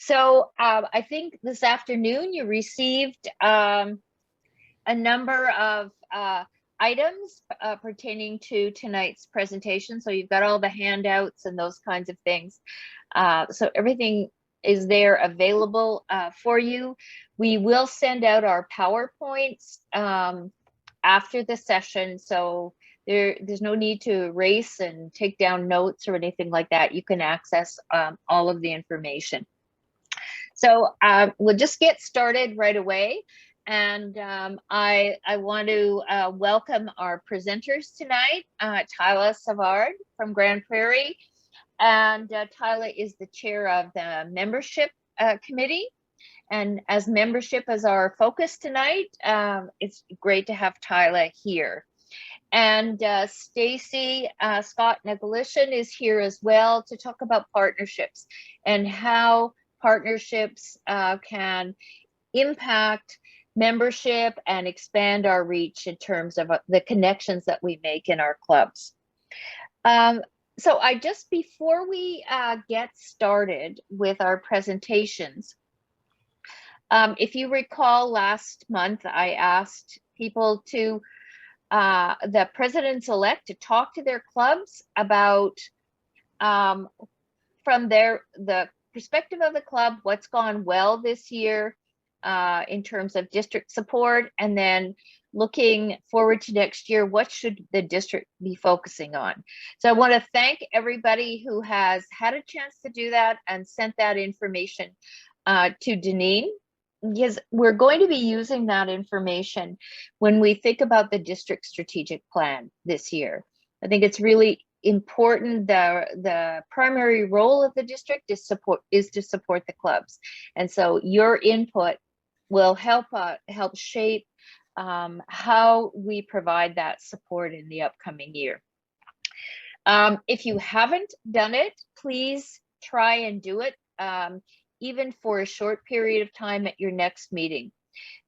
I think this afternoon you received a number of items pertaining to tonight's presentation. So you've got all the handouts and those kinds of things. So everything is there available for you. We will send out our PowerPoints after the session. So there's no need to race and take down notes or anything like that. You can access all of the information. So we'll just get started right away. And I want to welcome our presenters tonight, Tyla Savard from Grand Prairie. And Tyla is the chair of the membership committee. And as membership is our focus tonight, it's great to have Tyla here. And Stacy Scott Negalishan is here as well to talk about partnerships and how partnerships can impact membership and expand our reach in terms of the connections that we make in our clubs. So before we get started with our presentations, if you recall last month, I asked people to, the presidents-elect to talk to their clubs about, from the perspective of the club, what's gone well this year in terms of district support, and then looking forward to next year, what should the district be focusing on? So I want to thank everybody who has had a chance to do that and sent that information to Deneen, because we're going to be using that information when we think about the district strategic plan this year. I think it's really important. The primary role of the district is to support the clubs, and so your input will help shape how we provide that support in the upcoming year. If you haven't done it, please try and do it, even for a short period of time at your next meeting.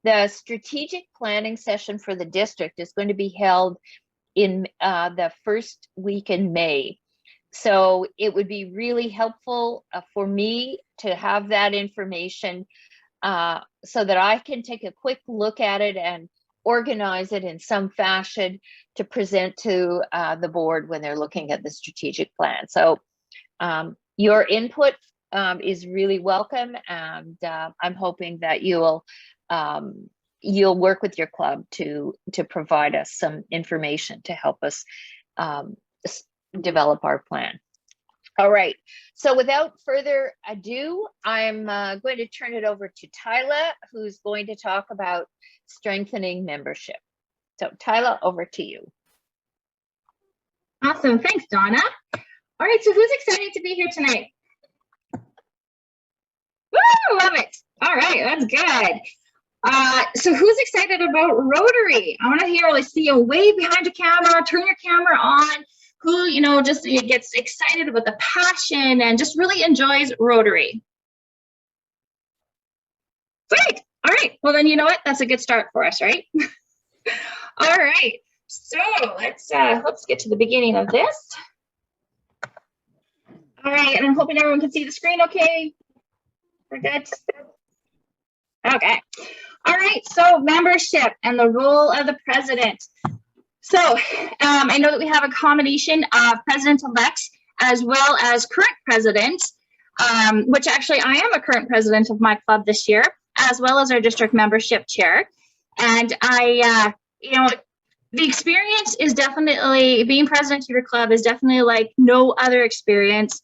The strategic planning session for the district is going to be held in the first week in May. So it would be really helpful for me to have that information so that I can take a quick look at it and organize it in some fashion to present to the board when they're looking at the strategic plan. So your input is really welcome, and I'm hoping that you'll work with your club to provide us some information to help us develop our plan. All right, so without further ado, I'm going to turn it over to Tyla, who's going to talk about strengthening membership. So Tyla, over to you. Awesome, thanks, Donna. All right, so who's excited to be here tonight? Woo, love it. All right, that's good. So who's excited about Rotary? I want to hear, like, see a wave behind your camera, turn your camera on. Who, just gets excited about the passion and just really enjoys Rotary. Great. All right. Well, then, you know what? That's a good start for us, right? All right. So let's get to the beginning of this. All right. And I'm hoping everyone can see the screen okay. We're good. Okay. All right. So membership and the role of the president. So I know that we have a combination of president-elects as well as current presidents, which actually I am a current president of my club this year, as well as our district membership chair. And the experience is definitely, being president of your club is definitely like no other experience.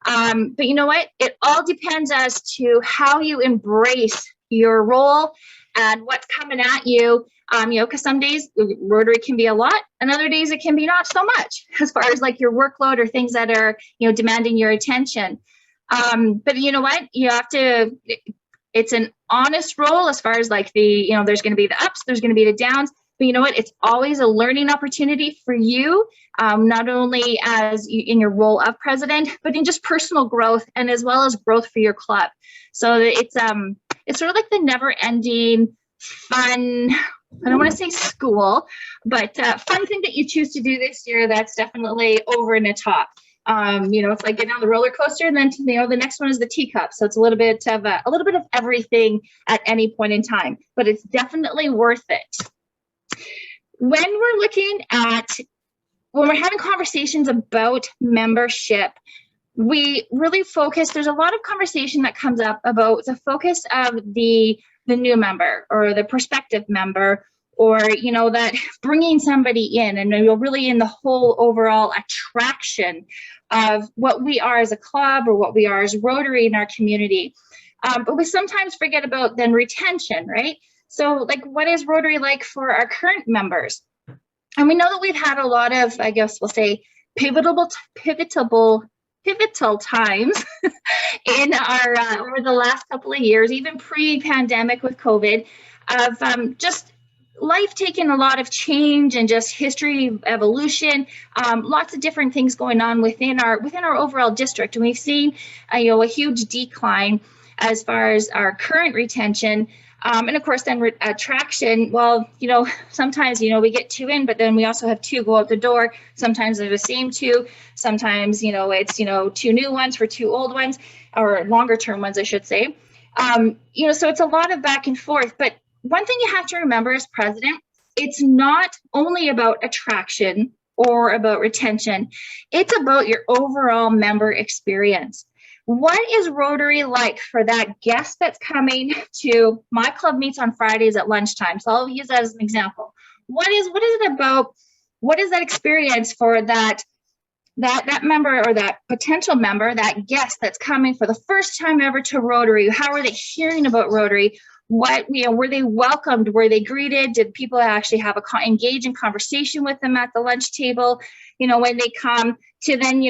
But you know what? It all depends as to how you embrace your role and what's coming at you. Because some days Rotary can be a lot, and other days it can be not so much, as far as like your workload or things that are, demanding your attention. But you know what? You have to, it's an honest role as far as like the, there's going to be the ups, there's going to be the downs, but you know what? It's always a learning opportunity for you, not only as in your role of president, but in just personal growth and as well as growth for your club. So it's sort of like the never-ending fun, I don't want to say school, but fun thing that you choose to do this year that's definitely over and the top. It's like getting on the roller coaster, and then the next one is the teacup. So it's a little bit of everything at any point in time, but it's definitely worth it. When we're having conversations about membership, we really focus. There's a lot of conversation that comes up about the focus of the new member or the prospective member, or that bringing somebody in, and really in the whole overall attraction of what we are as a club or what we are as Rotary in our community. But we sometimes forget about then retention, right? So like, what is Rotary like for our current members? And we know that we've had a lot of, I guess we'll say, pivotal times in our over the last couple of years, even pre-pandemic with COVID, of just life taking a lot of change and just history evolution, lots of different things going on within our overall district, and we've seen a huge decline as far as our current retention. And of course, then attraction. Well, sometimes we get 2 in, but then we also have 2 go out the door. Sometimes they're the same 2. Sometimes it's 2 new ones for 2 old ones, or longer term ones, I should say. So it's a lot of back and forth. But one thing you have to remember as president, it's not only about attraction or about retention. It's about your overall member experience. What is Rotary like for that guest that's coming to my club meets on Fridays at lunchtime? So I'll use that as an example. What is it about? What is that experience for that member or that potential member, that guest that's coming for the first time ever to Rotary? How are they hearing about Rotary? What, were they welcomed? Were they greeted? Did people actually have engage in conversation with them at the lunch table? When they come to then,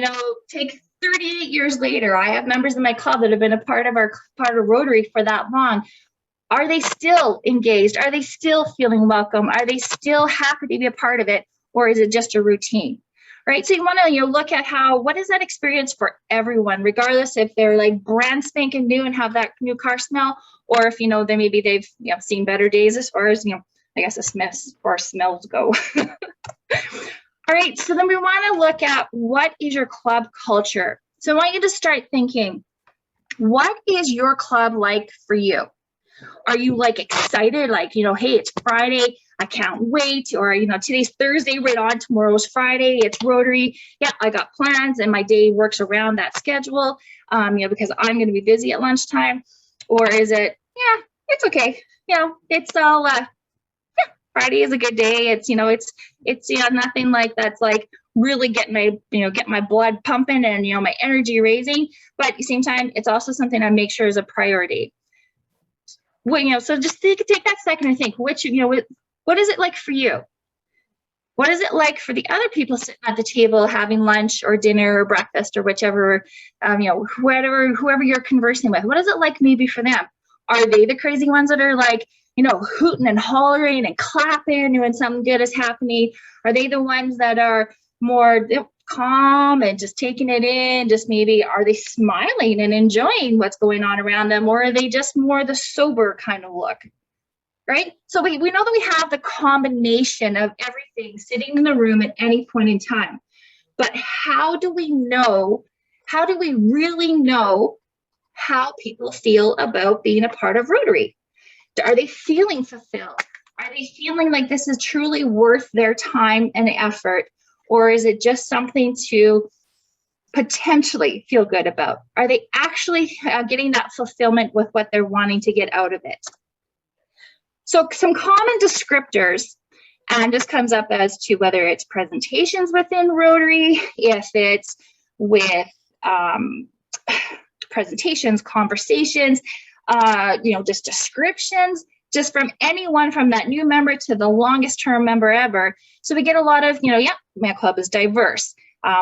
take 38 years later, I have members in my club that have been a part of Rotary for that long. Are they still engaged? Are they still feeling welcome? Are they still happy to be a part of it? Or is it just a routine? Right? So you want to look at what is that experience for everyone, regardless if they're like brand spanking new and have that new car smell, or if they've seen better days as far as I guess smells go. All right, so then we want to look at what is your club culture. So I want you to start thinking, what is your club like for you? Are you like excited, like, hey, it's Friday, I can't wait, or, today's Thursday, right on, tomorrow's Friday, it's Rotary. Yeah, I got plans and my day works around that schedule, because I'm going to be busy at lunchtime. Or is it, yeah, it's okay. It's all, Friday is a good day. It's nothing like that's like really get my blood pumping and my energy raising. But at the same time, it's also something I make sure is a priority. Well, so just take that second and think, what is it like for you? What is it like for the other people sitting at the table having lunch or dinner or breakfast or whichever, whoever you're conversing with? What is it like maybe for them? Are they the crazy ones that are like, hooting and hollering and clapping when something good is happening? Are they the ones that are more calm and just taking it in? Just maybe, are they smiling and enjoying what's going on around them? Or are they just more the sober kind of look? Right? So we know that we have the combination of everything sitting in the room at any point in time. But how do we really know how people feel about being a part of Rotary? Are they feeling fulfilled? Are they feeling like this is truly worth their time and effort? Or is it just something to potentially feel good about? Are they actually getting that fulfillment with what they're wanting to get out of it? So some common descriptors, and this comes up as to whether it's presentations within Rotary, if it's with presentations, conversations, just descriptions, just from anyone from that new member to the longest term member ever. So we get a lot of, my club is diverse.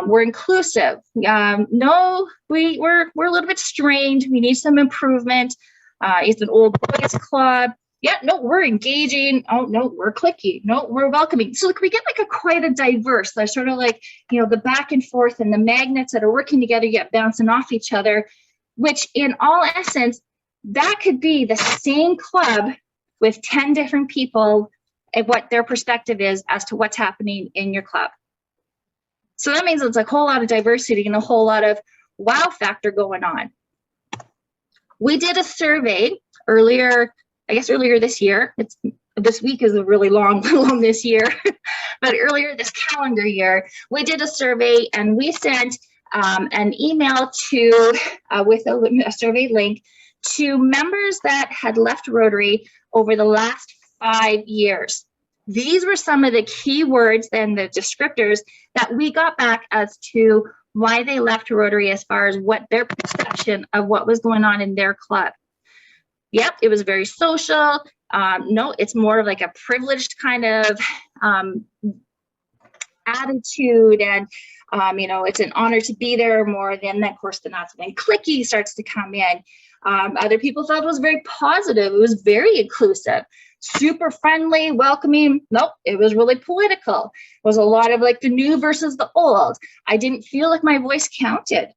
We're inclusive. No, we're a little bit strained. We need some improvement. It's an old boys club. Yeah, no, we're engaging. Oh, no, we're cliquey. No, we're welcoming. So we get like quite a diverse, there's sort of like, the back and forth and the magnets that are working together yet bouncing off each other, which in all essence, that could be the same club with 10 different people and what their perspective is as to what's happening in your club. So that means it's a whole lot of diversity and a whole lot of wow factor going on. We did a survey earlier this year. This week is a really long this year, but earlier this calendar year, we did a survey and we sent an email to with a survey link to members that had left Rotary over the last 5 years. These were some of the key words and the descriptors that we got back as to why they left Rotary as far as what their perception of what was going on in their club. Yep, it was very social. No, it's more of like a privileged kind of attitude, and it's an honor to be there more than, of course, that's when cliquey starts to come in. Other people felt it was very positive. It was very inclusive, super friendly, welcoming. Nope, it was really political. It was a lot of like the new versus the old. I didn't feel like my voice counted.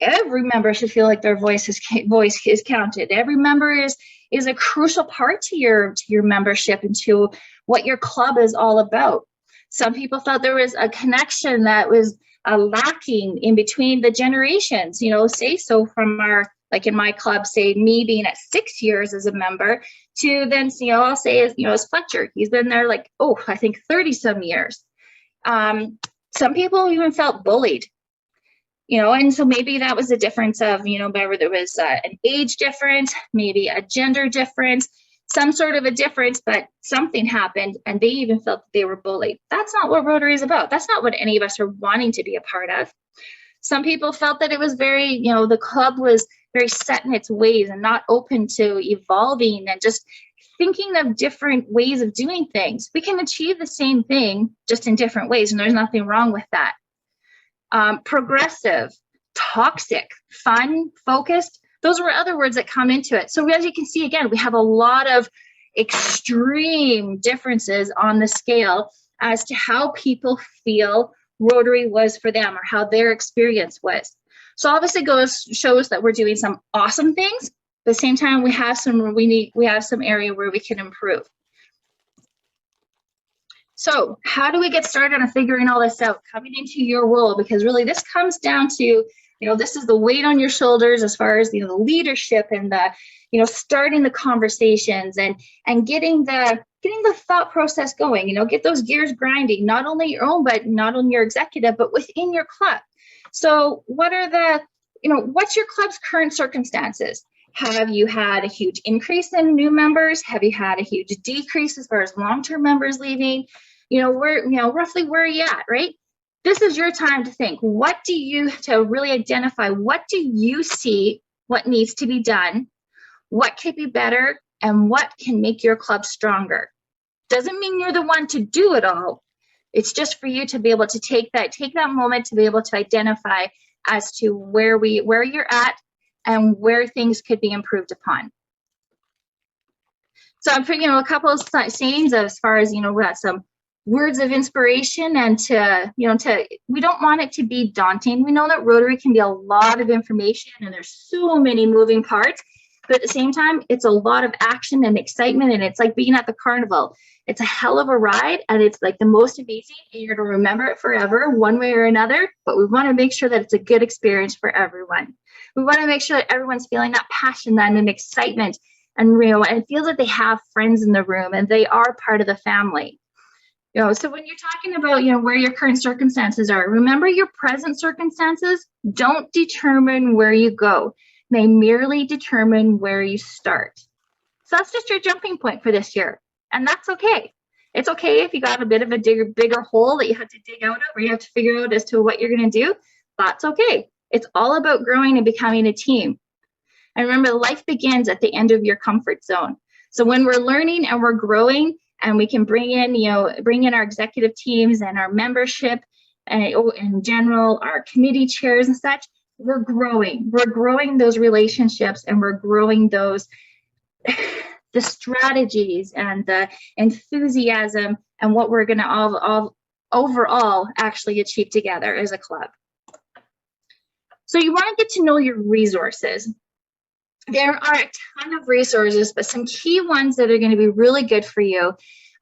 Every member should feel like their voice is counted. Every member is a crucial part to your membership and to what your club is all about. Some people felt there was a connection that was lacking in between the generations. Say so from like in my club, say me being at 6 years as a member to then, I'll say as Fletcher, he's been there like, I think 30 some years. Some people even felt bullied, and so maybe that was a difference of, whether there was an age difference, maybe a gender difference, some sort of a difference, but something happened and they even felt that they were bullied. That's not what Rotary is about. That's not what any of us are wanting to be a part of. Some people felt that it was very, the club was very set in its ways and not open to evolving and just thinking of different ways of doing things. We can achieve the same thing just in different ways, and there's nothing wrong with that. Progressive, toxic, fun, focused, those were other words that come into it. So as you can see, again, we have a lot of extreme differences on the scale as to how people feel Rotary was for them or how their experience was. So obviously shows that we're doing some awesome things. At the same time, we have some area where we can improve. So how do we get started on figuring all this out, coming into your role? Because really this comes down to, this is the weight on your shoulders as far as, the leadership and the, starting the conversations and getting the thought process going, get those gears grinding, not only your own, but not only your executive, but within your club. So what are what's your club's current circumstances? Have you had a huge increase in new members? Have you had a huge decrease as far as long-term members leaving? Roughly where are you at, right? This is your time to think. To really identify, what do you see, what needs to be done, what could be better, and what can make your club stronger? Doesn't mean you're the one to do it all. It's just for you to be able to take that moment to be able to identify as to where you're at and where things could be improved upon. So I'm putting a couple of sayings as far as, we got some words of inspiration, and we don't want it to be daunting. We know that Rotary can be a lot of information and there's so many moving parts, but at the same time, it's a lot of action and excitement, and it's like being at the carnival. It's a hell of a ride, and it's like the most amazing, and you're going to remember it forever, one way or another, but we want to make sure that it's a good experience for everyone. We want to make sure that everyone's feeling that passion and excitement and and feels that they have friends in the room and they are part of the family. So when you're talking about, where your current circumstances are, remember your present circumstances don't determine where you go. They merely determine where you start. So that's just your jumping point for this year. And that's okay. It's okay if you got a bit of a bigger hole that you have to dig out of, or you have to figure out as to what you're going to do. That's okay. It's all about growing and becoming a team. And remember, life begins at the end of your comfort zone. So when we're learning and we're growing, and we can bring in our executive teams and our membership, and in general, our committee chairs and such, we're growing. We're growing those relationships, and we're growing those the strategies and the enthusiasm and what we're going to all overall actually achieve together as a club. So you want to get to know your resources. There are a ton of resources, but some key ones that are going to be really good for you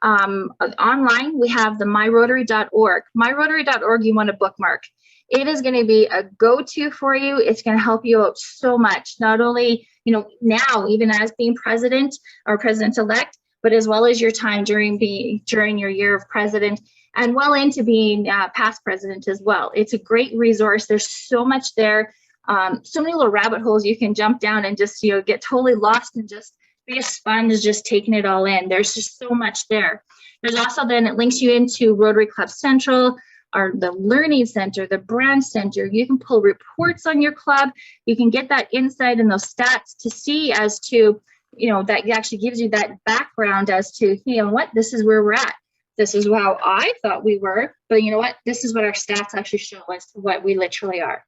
Online, we have the myrotary.org. Myrotary.org, you want to bookmark. It is going to be a go-to for you. It's going to help you out so much, not only, you know, now, even as being president or president-elect, but as well as your time during your year of president and well into being past president as well. It's a great resource. There's so much there, so many little rabbit holes you can jump down and just, you know, get totally lost and just be a sponge just taking it all in. There's just so much there. There's also then it links you into Rotary Club Central, or the Learning Center, the Brand Center. You can pull reports on your club. You can get that insight and those stats to see as to, you know, that actually gives you that background as to, you know what, this is where we're at. This is how I thought we were, but you know what, this is what our stats actually show as to what we literally are.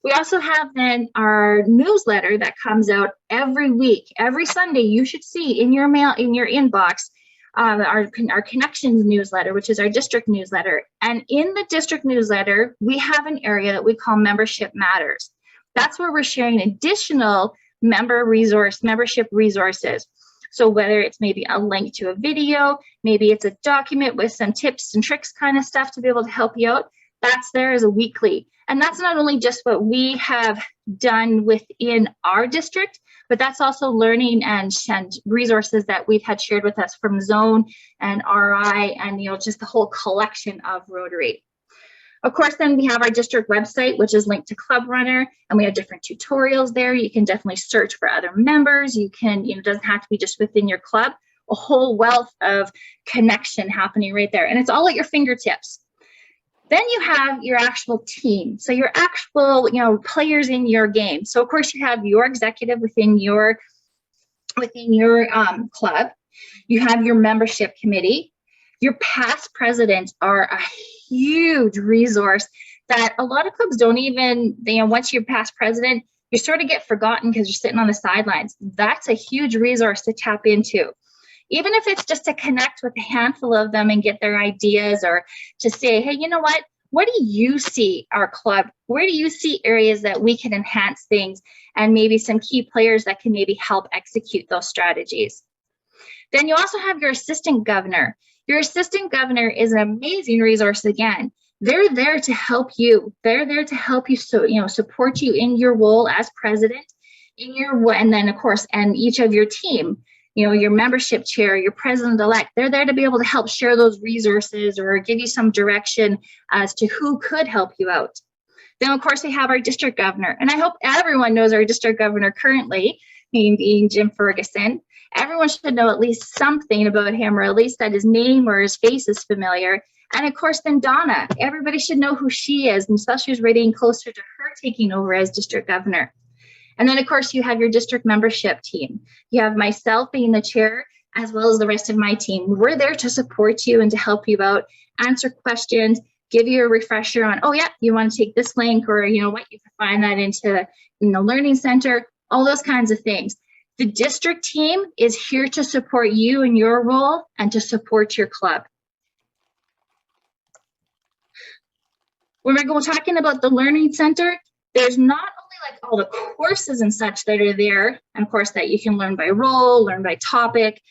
We also have then our newsletter that comes out every week. Every Sunday, you should see in your mail, in your inbox, our connections newsletter, which is our district newsletter. And in the district newsletter, we have an area that we call Membership Matters. That's where we're sharing additional membership resources. So whether it's maybe a link to a video, maybe it's a document with some tips and tricks kind of stuff to be able to help you out, that's there as a weekly. And that's not only just what we have done within our district, but that's also learning and resources that we've had shared with us from Zone and RI and, you know, just the whole collection of Rotary. Of course, then we have our district website, which is linked to Club Runner, and we have different tutorials there. You can definitely search for other members. You can, you know, it doesn't have to be just within your club, a whole wealth of connection happening right there. And it's all at your fingertips. Then you have your actual team. So your actual, you know, players in your game. So of course you have your executive within your club. You have your membership committee. Your past presidents are a huge resource that a lot of clubs don't even, you know, once you're past president, you sort of get forgotten because you're sitting on the sidelines. That's a huge resource to tap into. Even if it's just to connect with a handful of them and get their ideas, or to say, hey, you know what do you see our club? Where do you see areas that we can enhance things, and maybe some key players that can maybe help execute those strategies? Then you also have your assistant governor. Your assistant governor is an amazing resource again. They're there to help you. They're there to help you, so, you know, support you in your role as president, and then of course, and each of your team. You know, your membership chair, your president-elect, they're there to be able to help share those resources or give you some direction as to who could help you out. Then, of course, we have our district governor. And I hope everyone knows our district governor currently, being Jim Ferguson. Everyone should know at least something about him, or at least that his name or his face is familiar. And, of course, then Donna. Everybody should know who she is, and especially as we're getting closer to her taking over as district governor. And then, of course, you have your district membership team. You have myself being the chair, as well as the rest of my team. We're there to support you and to help you out, answer questions, give you a refresher on, oh, yeah, you want to take this link, or, you know what, you can find that in the Learning Center, all those kinds of things. The district team is here to support you in your role and to support your club. When we're talking about the Learning Center, there's not only like all the courses and such that are there, and of course that you can learn by role, learn by topic,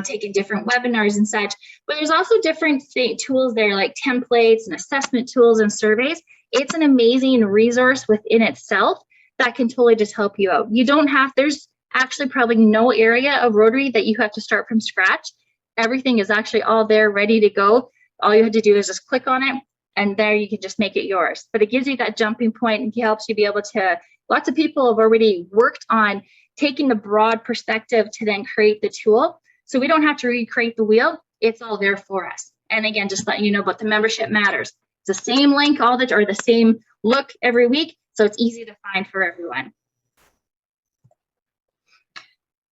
taking different webinars and such, but there's also different tools there like templates and assessment tools and surveys. It's an amazing resource within itself that can totally just help you out. You don't have, there's actually probably no area of Rotary that you have to start from scratch. Everything is actually all there ready to go. All you have to do is just click on it, and there you can just make it yours. But it gives you that jumping point and helps you be able to, lots of people have already worked on taking the broad perspective to then create the tool. So we don't have to recreate the wheel. It's all there for us. And again, just letting you know about the Membership Matters. It's the same link or the same look every week. So it's easy to find for everyone.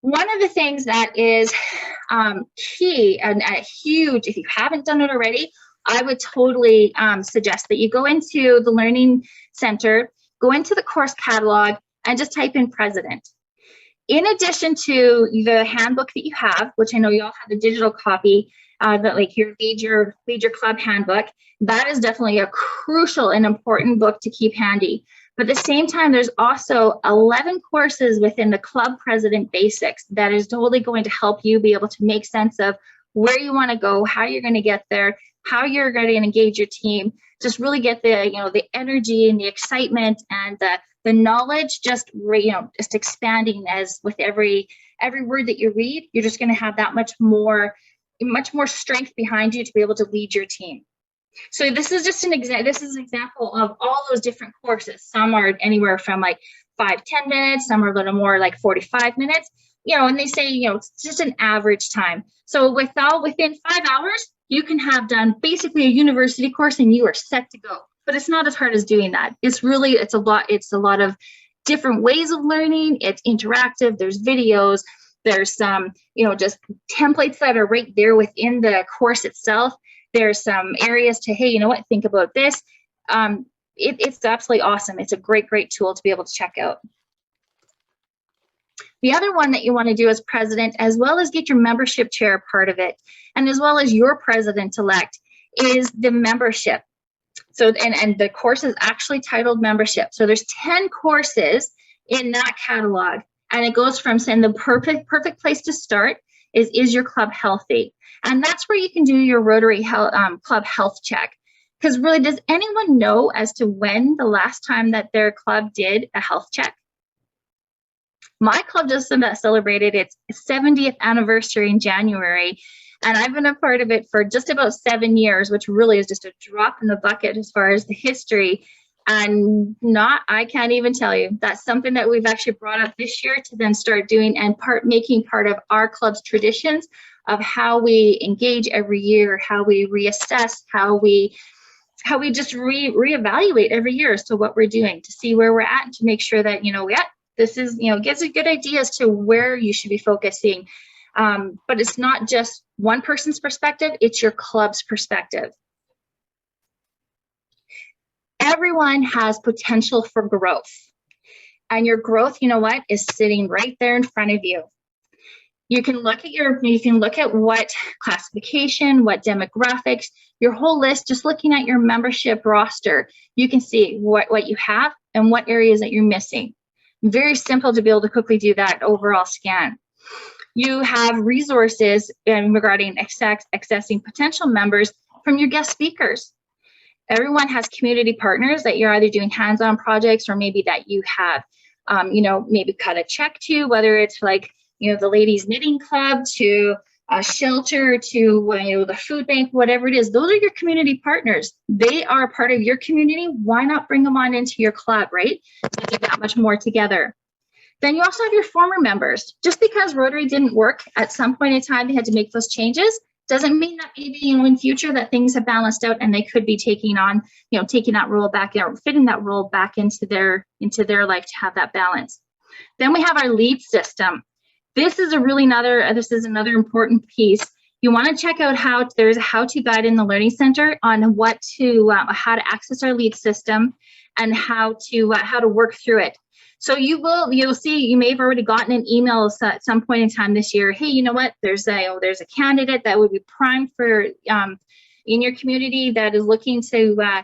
One of the things that is key and huge, if you haven't done it already, I would totally suggest that you go into the Learning Center, go into the course catalog, and just type in president. In addition to the handbook that you have, which I know you all have a digital copy, that like your lead your club handbook, that is definitely a crucial and important book to keep handy. But at the same time, there's also 11 courses within the Club President Basics that is totally going to help you be able to make sense of where you want to go, how you're going to get there, how you're going to engage your team. Just really get the, you know, the energy and the excitement and the knowledge just, you know, just expanding as with every word that you read. You're just going to have that much more strength behind you to be able to lead your team. So this is just an example. This is an example of all those different courses. Some are anywhere from like 5-10 minutes. Some are a little more like 45 minutes. You know, and they say, you know, it's just an average time. So within 5 hours, you can have done basically a university course and you are set to go. But it's not as hard as doing that. It's a lot of different ways of learning. It's interactive. There's videos. There's some, you know, just templates that are right there within the course itself. There's some areas to, hey, you know what, think about this. It's absolutely awesome. It's a great tool to be able to check out. The other one that you want to do as president, as well as get your membership chair part of it, and as well as your president-elect, is the membership. So, and the course is actually titled membership. So there's 10 courses in that catalog, and it goes from saying the perfect place to start is your club healthy? And that's where you can do your Rotary club health check. Because really, does anyone know as to when the last time that their club did a health check? My club just celebrated its 70th anniversary in January, and I've been a part of it for just about 7 years, which really is just a drop in the bucket as far as the history. And I can't even tell you, that's something that we've actually brought up this year to then start doing and making part of our club's traditions of how we engage every year, how we reassess, how we just reevaluate every year as to what we're doing, to see where we're at and to make sure that, you know, this is, you know, gives a good idea as to where you should be focusing. But it's not just one person's perspective, it's your club's perspective. Everyone has potential for growth. And your growth, you know what, is sitting right there in front of you. You can look at what classification, what demographics, your whole list, just looking at your membership roster, you can see what you have and what areas that you're missing. Very simple to be able to quickly do that overall scan. You have resources regarding accessing potential members from your guest speakers. Everyone has community partners that you're either doing hands-on projects or maybe that you have, you know, maybe cut a check to, whether it's like, you know, the ladies knitting club to a shelter to, you know, the food bank, whatever it is. Those are your community partners. They are a part of your community. Why not bring them on into your club, right? So do that much more together. Then you also have your former members. Just because Rotary didn't work at some point in time, they had to make those changes, doesn't mean that maybe, you know, in future that things have balanced out and they could be taking on, you know, taking that role back or fitting that role back into their life to have that balance. Then we have our lead system. This is another important piece. You want to check out there's a how-to guide in the Learning Center on how to access our lead system and how to work through it. So you'll see, you may have already gotten an email at some point in time this year. Hey, you know what? There's a candidate that would be primed for in your community that is looking to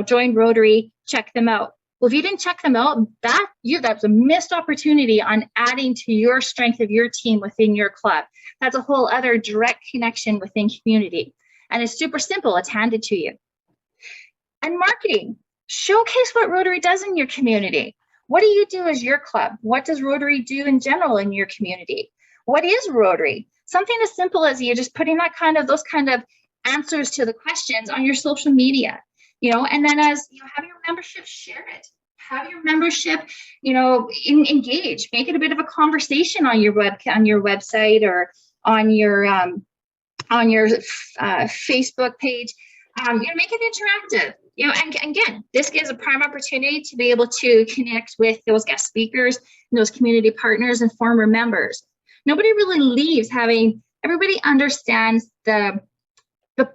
join Rotary. Check them out. Well, if you didn't check them out, that's a missed opportunity on adding to your strength of your team within your club. That's a whole other direct connection within community. And it's super simple. It's handed to you. And marketing. Showcase what Rotary does in your community. What do you do as your club? What does Rotary do in general in your community? What is Rotary? Something as simple as you just putting those kind of answers to the questions on your social media. You know, and then as you have your membership, share it. Have your membership, you know, engage. Make it a bit of a conversation on your website or on your Facebook page. Make it interactive. You know, and again, this gives a prime opportunity to be able to connect with those guest speakers, those community partners, and former members. Nobody really leaves everybody understands the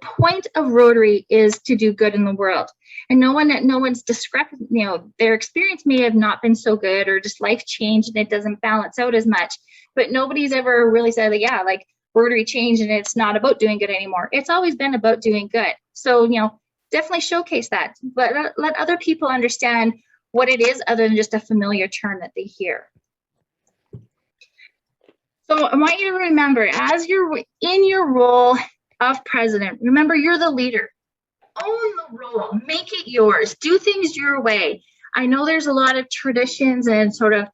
point of Rotary is to do good in the world. And no one's discrepant, you know, their experience may have not been so good or just life changed and it doesn't balance out as much. But nobody's ever really said that, yeah, like Rotary changed and it's not about doing good anymore. It's always been about doing good. So, you know, definitely showcase that. But let other people understand what it is other than just a familiar term that they hear. So I want you to remember, as you're in your role of president, remember you're the leader. Own the role, make it yours, do things your way. I know there's a lot of traditions and sort of,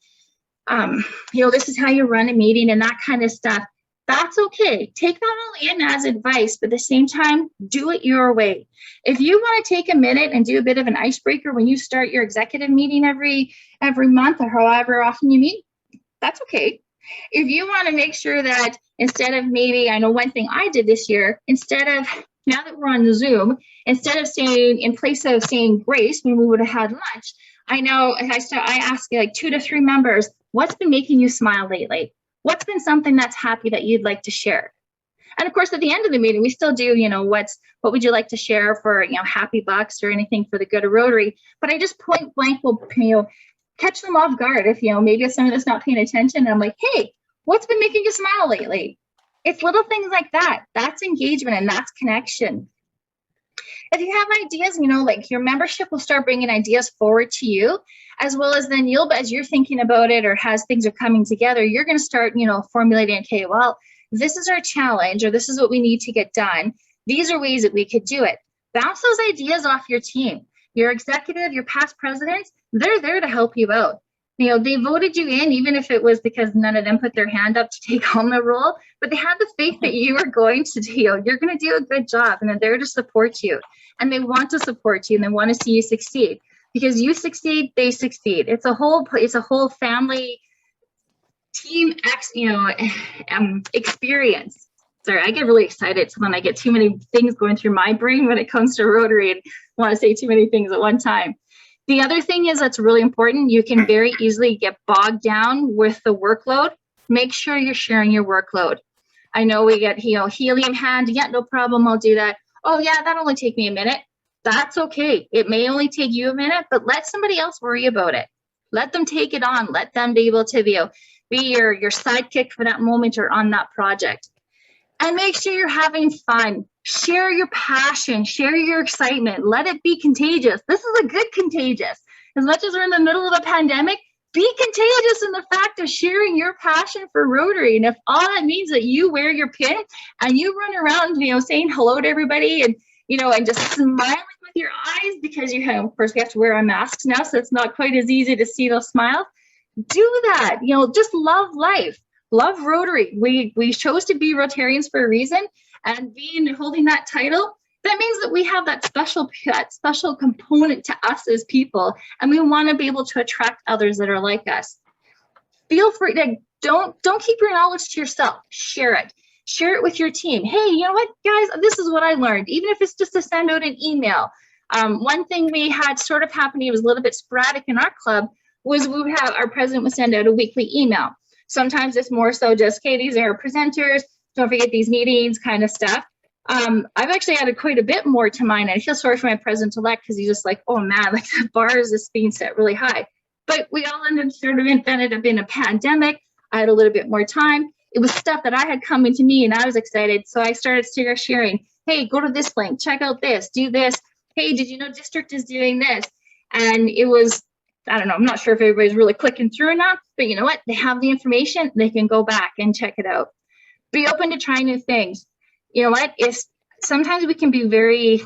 this is how you run a meeting and that kind of stuff. That's okay. Take that all in as advice, but at the same time, do it your way. If you want to take a minute and do a bit of an icebreaker when you start your executive meeting every month or however often you meet, that's okay. If you want to make sure that instead of maybe, I know one thing I did this year, instead of, now that we're on Zoom, instead of saying, in place of saying grace when we would have had lunch, I know I ask like 2 to 3 members, what's been making you smile lately? What's been something that's happy that you'd like to share? And of course, at the end of the meeting, we still do, what would you like to share for, happy bucks or anything for the good of Rotary? But I just point blank will, catch them off guard if, maybe if someone that's not paying attention. And I'm like, hey, what's been making you smile lately? It's little things like that. That's engagement and that's connection. If you have ideas, like your membership will start bringing ideas forward to you, as well as then as you're thinking about it or as things are coming together, you're going to start, formulating, okay, well, this is our challenge or this is what we need to get done. These are ways that we could do it. Bounce those ideas off your team. Your executive, your past presidents, they're there to help you out. They voted you in, even if it was because none of them put their hand up to take on the role, but they had the faith that you were going to do. You're going to do a good job, and they're there to support you. And they want to support you, and they want to see you succeed. Because you succeed, they succeed. It's a whole family team experience. Sorry, I get really excited when I get too many things going through my brain when it comes to Rotary and want to say too many things at one time. The other thing is that's really important. You can very easily get bogged down with the workload. Make sure you're sharing your workload. I know we get, helium hand. Yeah, no problem. I'll do that. Oh yeah, that'll only take me a minute. That's okay. It may only take you a minute, but let somebody else worry about it. Let them take it on. Let them be able to be your sidekick for that moment or on that project. And make sure you're having fun. Share your passion, share your excitement. Let it be contagious. This is a good contagious. As much as we're in the middle of a pandemic, be contagious in the fact of sharing your passion for Rotary. And if all that means that you wear your pin and you run around, saying hello to everybody and, and just smiling with your eyes because of course we have to wear our masks now, so it's not quite as easy to see those smiles. Do that. Just love life. Love Rotary. We chose to be Rotarians for a reason, and holding that title, that means that we have that special component to us as people, and we want to be able to attract others that are like us. Feel free to don't keep your knowledge to yourself. Share it. Share it with your team. Hey, you know what, guys? This is what I learned. Even if it's just to send out an email. One thing we had sort of happening, it was a little bit sporadic in our club, was we would have our president would send out a weekly email. Sometimes it's more so just, okay, these are our presenters, don't forget these meetings kind of stuff. I've actually added quite a bit more to mine. And I feel sorry for my president-elect because he's just like, oh man, like the bar is just being set really high. But we all ended up in a pandemic. I had a little bit more time. It was stuff that I had coming to me and I was excited. So I started sharing, hey, go to this link, check out this, do this. Hey, did you know district is doing this? And it was, I don't know, I'm not sure if everybody's really clicking through or not, but you know what? They have the information, they can go back and check it out. Be open to trying new things. You know what? Sometimes we can be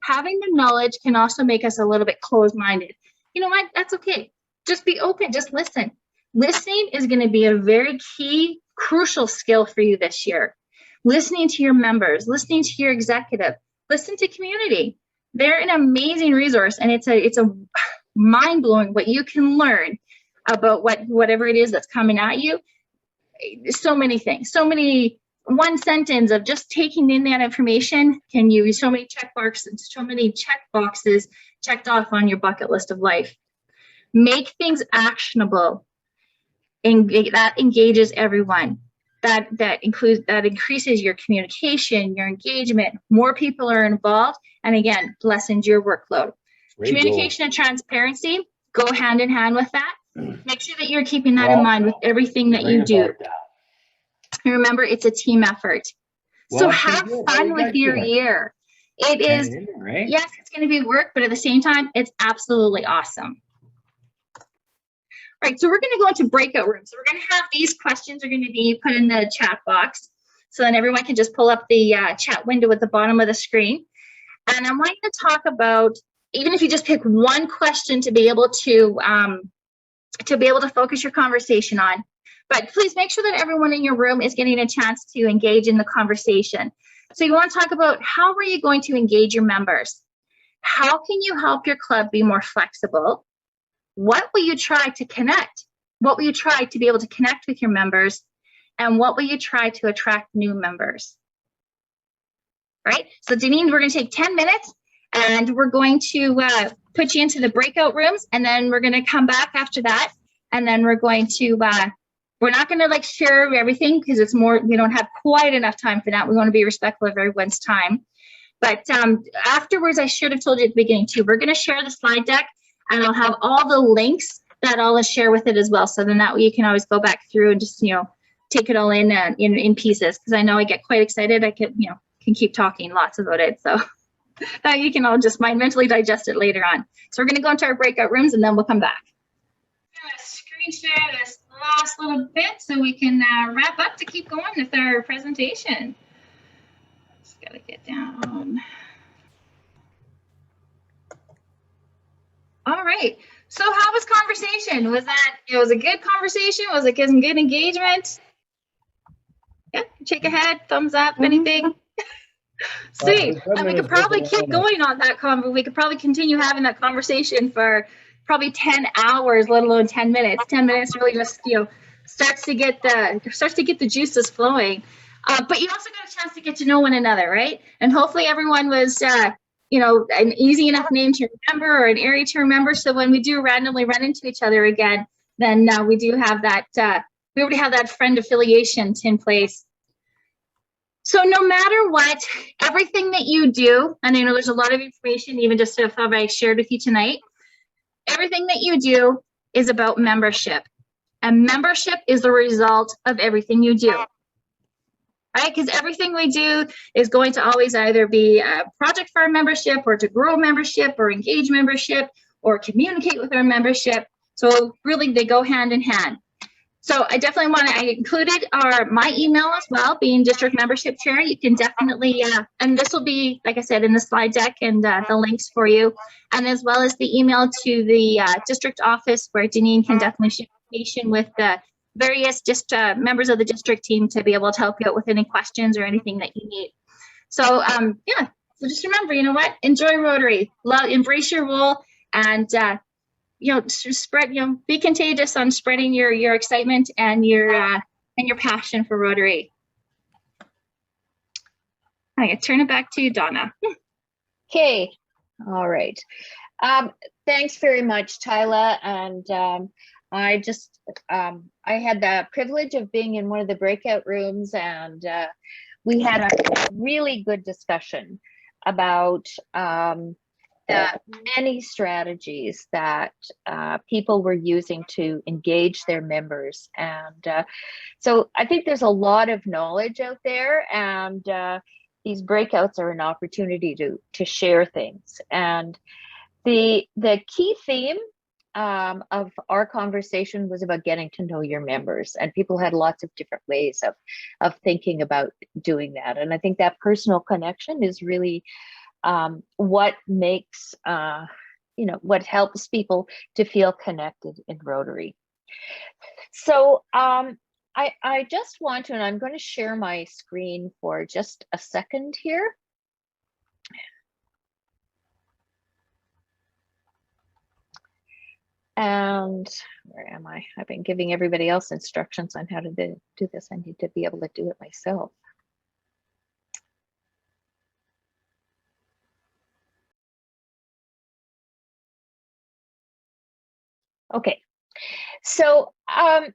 having the knowledge can also make us a little bit closed-minded. You know what? That's okay. Just be open, just listen. Listening is going to be a very key, crucial skill for you this year. Listening to your members, listening to your executive, listen to community. They're an amazing resource, and it's a mind-blowing what you can learn about whatever it is that's coming at you. So many things, one sentence of just taking in that information can use so many check boxes checked off on your bucket list of life. Make things actionable, and that engages everyone. That increases your communication, your engagement. More people are involved, and again, lessens your workload. Communication and transparency go hand in hand with that. Make sure that you're keeping that in mind with everything that you do. And remember, it's a team effort. So have fun with your year. It is, right? Yes, it's going to be work, but at the same time, it's absolutely awesome. right, so we're going to go into breakout rooms. So we're going to have these questions are going to be put in the chat box. So then everyone can just pull up the chat window at the bottom of the screen. And I want you to talk about, even if you just pick one question to be able to focus your conversation on. But please make sure that everyone in your room is getting a chance to engage in the conversation. So you want to talk about how are you going to engage your members? How can you help your club be more flexible? What will you try to connect? What will you try to be able to connect with your members? And what will you try to attract new members? Right? So Deneen, we're going to take 10 minutes and we're going to put you into the breakout rooms, and then we're going to come back after that. And then we're going to, we're not going to like share everything because it's more, we don't have quite enough time for that. We want to be respectful of everyone's time. But afterwards, I should have told you at the beginning too, we're going to share the slide deck, and I'll have all the links that I'll share with it as well. So then that way you can always go back through and just, take it all in pieces, because I know I get quite excited. I can keep talking lots about it. So that you can all just mentally digest it later on. So we're going to go into our breakout rooms and then we'll come back. I'm going to screen share this last little bit so we can wrap up to keep going with our presentation. Just got to get down. All right. So how was conversation? Was that, it was a good conversation? Was it some good engagement? Yeah, shake a head, thumbs up, anything? Sweet. And we could probably keep going on that convo. We could probably continue having that conversation for probably 10 hours, let alone 10 minutes. 10 minutes really just, starts to get the juices flowing. But you also got a chance to get to know one another, right? And hopefully everyone was, an easy enough name to remember or an area to remember. So when we do randomly run into each other again, then we do have that, we already have that friend affiliation in place. So no matter what, everything that you do, and I know there's a lot of information, even just stuff I shared with you tonight, everything that you do is about membership. And membership is the result of everything you do. Right? Because everything we do is going to always either be a project for our membership, or to grow membership, or engage membership, or communicate with our membership. So really they go hand in hand. So I definitely I included my email as well, being district membership chair. You can definitely, and this will be, like I said, in the slide deck and the links for you, and as well as the email to the district office, where Deneen can definitely share information with the various members of the district team to be able to help you out with any questions or anything that you need. So yeah, so just remember, enjoy Rotary, embrace your role, and spread, be contagious on spreading your excitement and your passion for Rotary. I'm gonna turn it back to you, Donna. Okay, all right. Thanks very much, Tyla. And I had the privilege of being in one of the breakout rooms, and we had a really good discussion about the many strategies that people were using to engage their members. And so I think there's a lot of knowledge out there, and these breakouts are an opportunity to share things. And the key theme of our conversation was about getting to know your members, and people had lots of different ways of thinking about doing that. And I think that personal connection is really what makes, what helps people to feel connected in Rotary. So I just want to, and I'm going to share my screen for just a second here. And where am I? I've been giving everybody else instructions on how to do this. I need to be able to do it myself. Okay, so I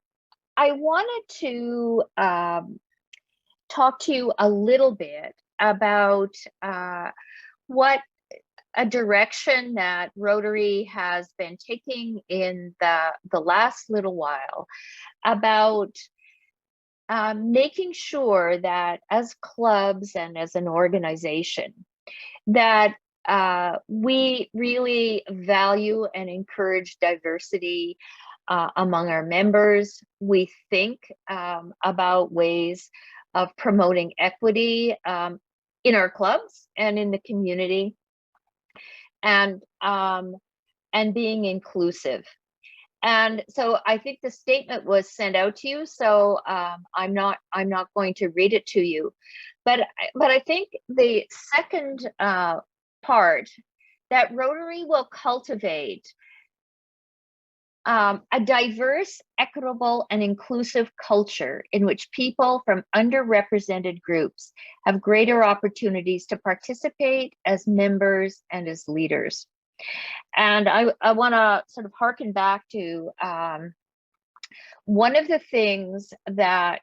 wanted to talk to you a little bit about what a direction that Rotary has been taking in the last little while, about making sure that as clubs and as an organization, that we really value and encourage diversity among our members. We think about ways of promoting equity in our clubs and in the community, and being inclusive. And so I think the statement was sent out to you, so I'm not going to read it to you, but I think the second part, that Rotary will cultivate a diverse, equitable, and inclusive culture in which people from underrepresented groups have greater opportunities to participate as members and as leaders. And I want to sort of harken back to one of the things that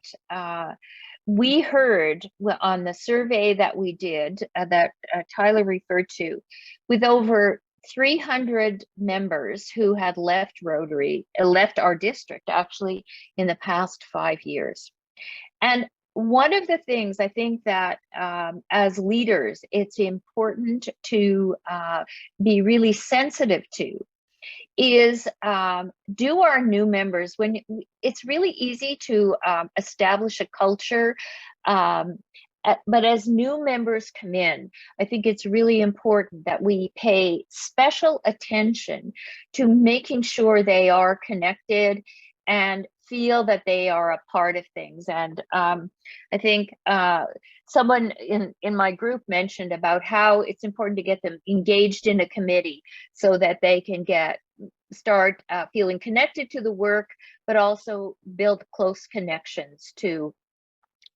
we heard on the survey that we did, that Tyler referred to, with over 300 members who had left Rotary, left our district actually in the past 5 years. And one of the things I think that as leaders, it's important to be really sensitive to is, do our new members, when it's really easy to establish a culture, but as new members come in, I think it's really important that we pay special attention to making sure they are connected and feel that they are a part of things. And I think someone in my group mentioned about how it's important to get them engaged in a committee so that they can start feeling connected to the work, but also build close connections to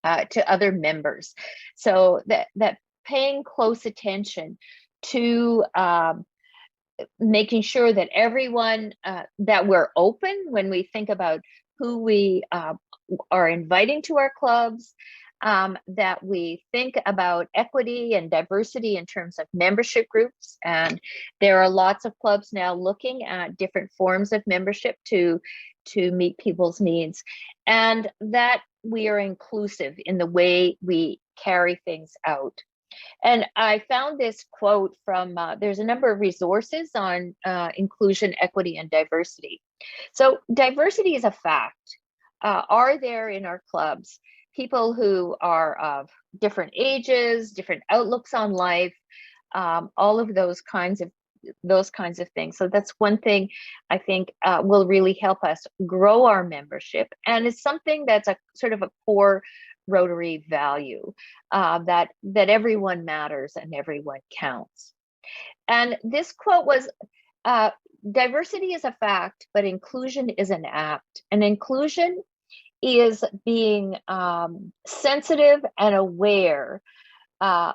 other members. So that paying close attention to making sure that everyone, that we're open when we think about who we are inviting to our clubs, that we think about equity and diversity in terms of membership groups. And there are lots of clubs now looking at different forms of membership to meet people's needs, and that we are inclusive in the way we carry things out. And I found this quote from, there's a number of resources on inclusion, equity, and diversity. So diversity is a fact. Are there in our clubs people who are of different ages, different outlooks on life, all of those kinds of things. So that's one thing I think will really help us grow our membership, and it's something that's a sort of a core Rotary value, that everyone matters and everyone counts. And this quote was, diversity is a fact, but inclusion is an act. And inclusion is being sensitive and aware and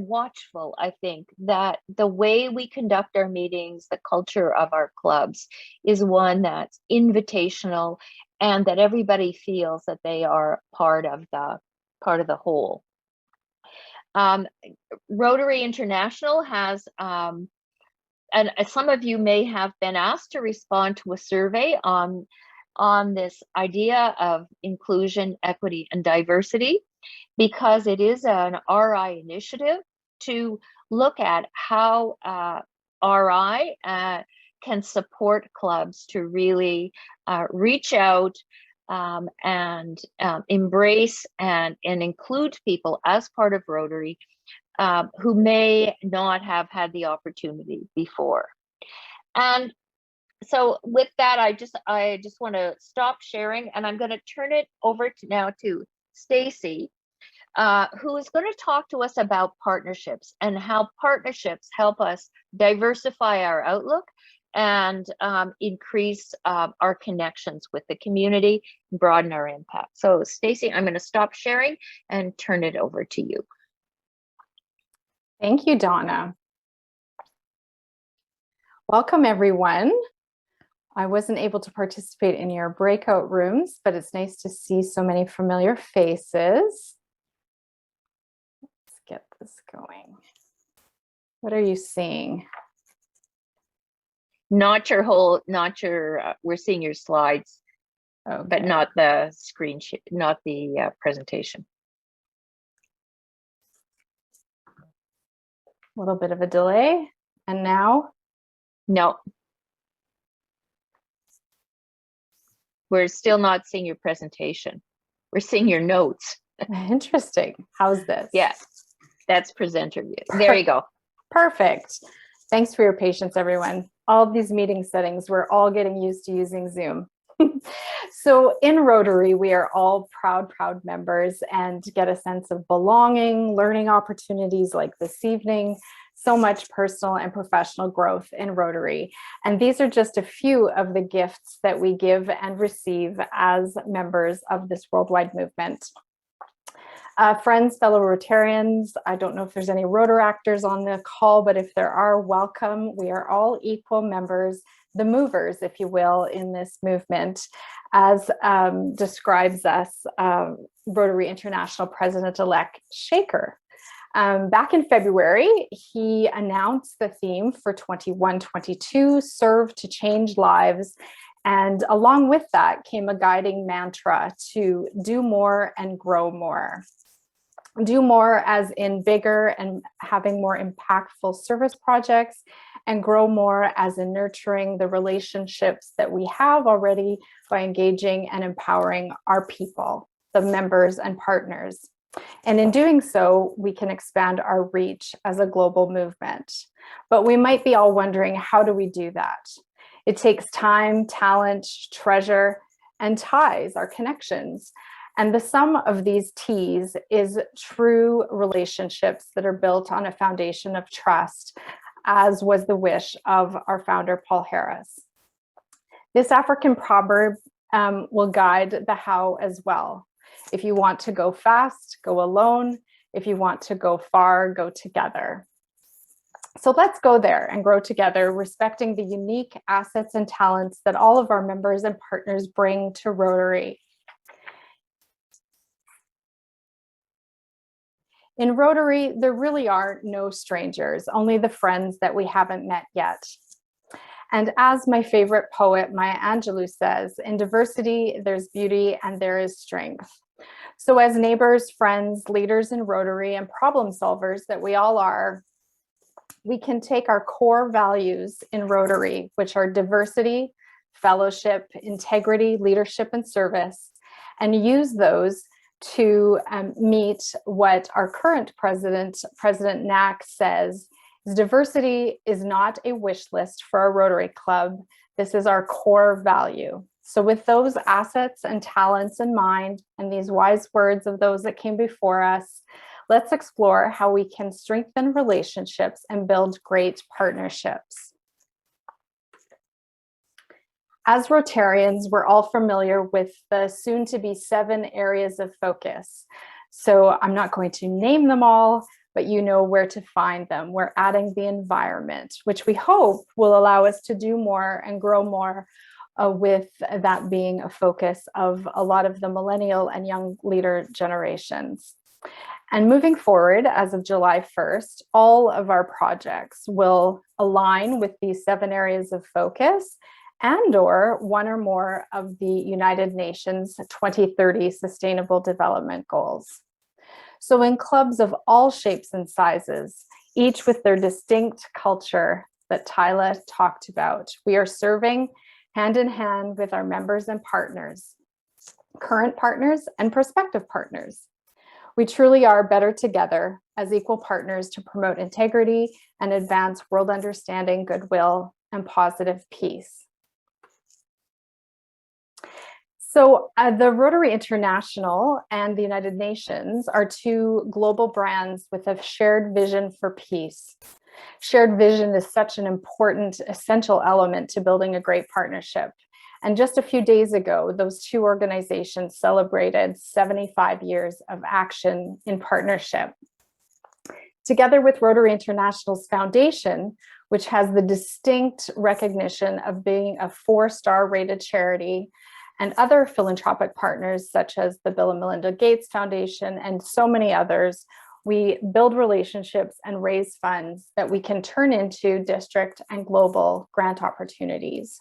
watchful, I think, that the way we conduct our meetings, the culture of our clubs, is one that's invitational, and that everybody feels that they are part of the whole. Rotary International has, and some of you may have been asked to respond to a survey on this idea of inclusion, equity, and diversity, because it is an RI initiative to look at how RI can support clubs to really reach out and embrace and include people as part of Rotary who may not have had the opportunity before. And so with that, I just want to stop sharing, and I'm going to turn it over now to Stacy, who is going to talk to us about partnerships and how partnerships help us diversify our outlook and increase our connections with the community, broaden our impact. So Stacy, I'm going to stop sharing and turn it over to you. Thank you, Donna. Welcome, everyone. I wasn't able to participate in your breakout rooms, but it's nice to see so many familiar faces. Let's get this going. What are you seeing? We're seeing your slides, okay, but not the screen, not the presentation. A little bit of a delay. And now? No. We're still not seeing your presentation. We're seeing your notes. Interesting. How's this? Yeah, that's presenter view. There you go. Perfect. Thanks for your patience, everyone. All these meeting settings, we're all getting used to using Zoom. So in Rotary, we are all proud members and get a sense of belonging, learning opportunities like this evening, so much personal and professional growth in Rotary. And these are just a few of the gifts that we give and receive as members of this worldwide movement. Friends, fellow Rotarians, I don't know if there's any Rotaractors on the call, but if there are, welcome. We are all equal members, the movers, if you will, in this movement, as describes us Rotary International President-elect Shaker. Back in February, he announced the theme for 21-22, Serve to Change Lives. And along with that came a guiding mantra to do more and grow more. Do more as in bigger and having more impactful service projects, and grow more as in nurturing the relationships that we have already by engaging and empowering our people, the members and partners. And in doing so, we can expand our reach as a global movement. But we might be all wondering, how do we do that? It takes time, talent, treasure, and ties, our connections. And the sum of these T's is true relationships that are built on a foundation of trust, as was the wish of our founder, Paul Harris. This African proverb will guide the how as well. If you want to go fast, go alone. If you want to go far, go together. So let's go there and grow together, respecting the unique assets and talents that all of our members and partners bring to Rotary. In Rotary, there really are no strangers, only the friends that we haven't met yet. And as my favorite poet, Maya Angelou, says, in diversity, there's beauty and there is strength. So as neighbors, friends, leaders in Rotary, and problem solvers that we all are, we can take our core values in Rotary, which are diversity, fellowship, integrity, leadership, and service, and use those to meet what our current president, President Knack, says is diversity is not a wish list for our Rotary Club. This is our core value. So with those assets and talents in mind, and these wise words of those that came before us, let's explore how we can strengthen relationships and build great partnerships. As Rotarians, we're all familiar with the soon-to-be 7 areas of focus. So I'm not going to name them all, but you know where to find them. We're adding the environment, which we hope will allow us to do more and grow more, with that being a focus of a lot of the millennial and young leader generations. And moving forward, as of July 1st, all of our projects will align with these 7 areas of focus and/or one or more of the United Nations 2030 Sustainable Development Goals. So in clubs of all shapes and sizes, each with their distinct culture that Tyla talked about, we are serving hand in hand with our members and partners, current partners and prospective partners. We truly are better together as equal partners to promote integrity and advance world understanding, goodwill, and positive peace. So the Rotary International and the United Nations are 2 global brands with a shared vision for peace. Shared vision is such an important, essential element to building a great partnership. And just a few days ago, those 2 organizations celebrated 75 years of action in partnership. Together with Rotary International's foundation, which has the distinct recognition of being a 4-star rated charity, and other philanthropic partners such as the Bill and Melinda Gates Foundation and so many others, we build relationships and raise funds that we can turn into district and global grant opportunities.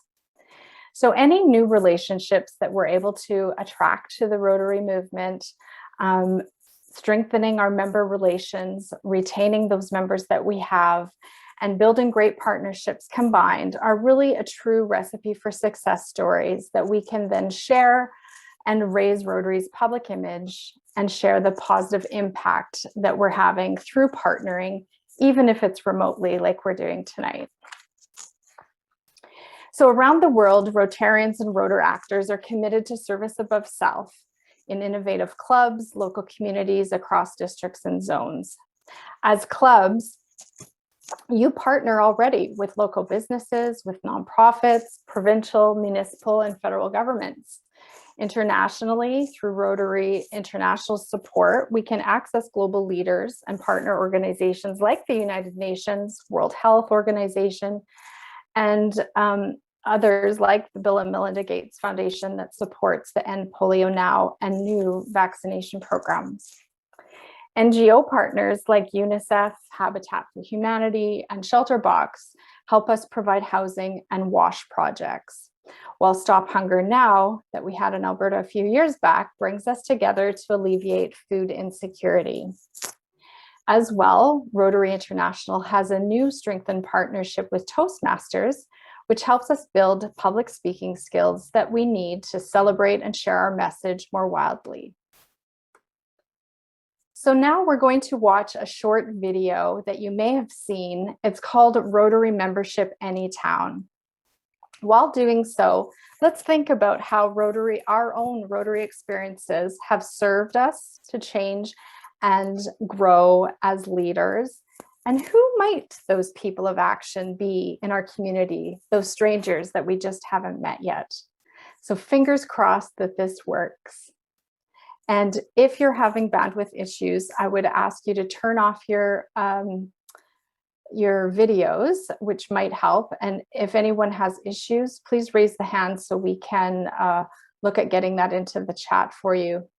So any new relationships that we're able to attract to the Rotary movement, strengthening our member relations, retaining those members that we have, and building great partnerships combined are really a true recipe for success stories that we can then share and raise Rotary's public image and share the positive impact that we're having through partnering, even if it's remotely like we're doing tonight. So around the world, Rotarians and Rotor actors are committed to service above self in innovative clubs, local communities across districts and zones. As clubs, you partner already with local businesses, with nonprofits, provincial, municipal, and federal governments. Internationally, through Rotary International support, we can access global leaders and partner organizations like the United Nations, World Health Organization, and others like the Bill and Melinda Gates Foundation that supports the End Polio Now and new vaccination programs. NGO partners like UNICEF, Habitat for Humanity, and Shelterbox help us provide housing and WASH projects. While Stop Hunger Now, that we had in Alberta a few years back, brings us together to alleviate food insecurity. As well, Rotary International has a new strengthened partnership with Toastmasters, which helps us build public speaking skills that we need to celebrate and share our message more wildly. So now we're going to watch a short video that you may have seen. It's called Rotary Membership Anytown. While doing so, let's think about how Rotary, our own Rotary experiences have served us to change and grow as leaders. And who might those people of action be in our community, those strangers that we just haven't met yet? So fingers crossed that this works. And if you're having bandwidth issues, I would ask you to turn off your videos, which might help. And if anyone has issues, please raise the hand so we can look at getting that into the chat for you.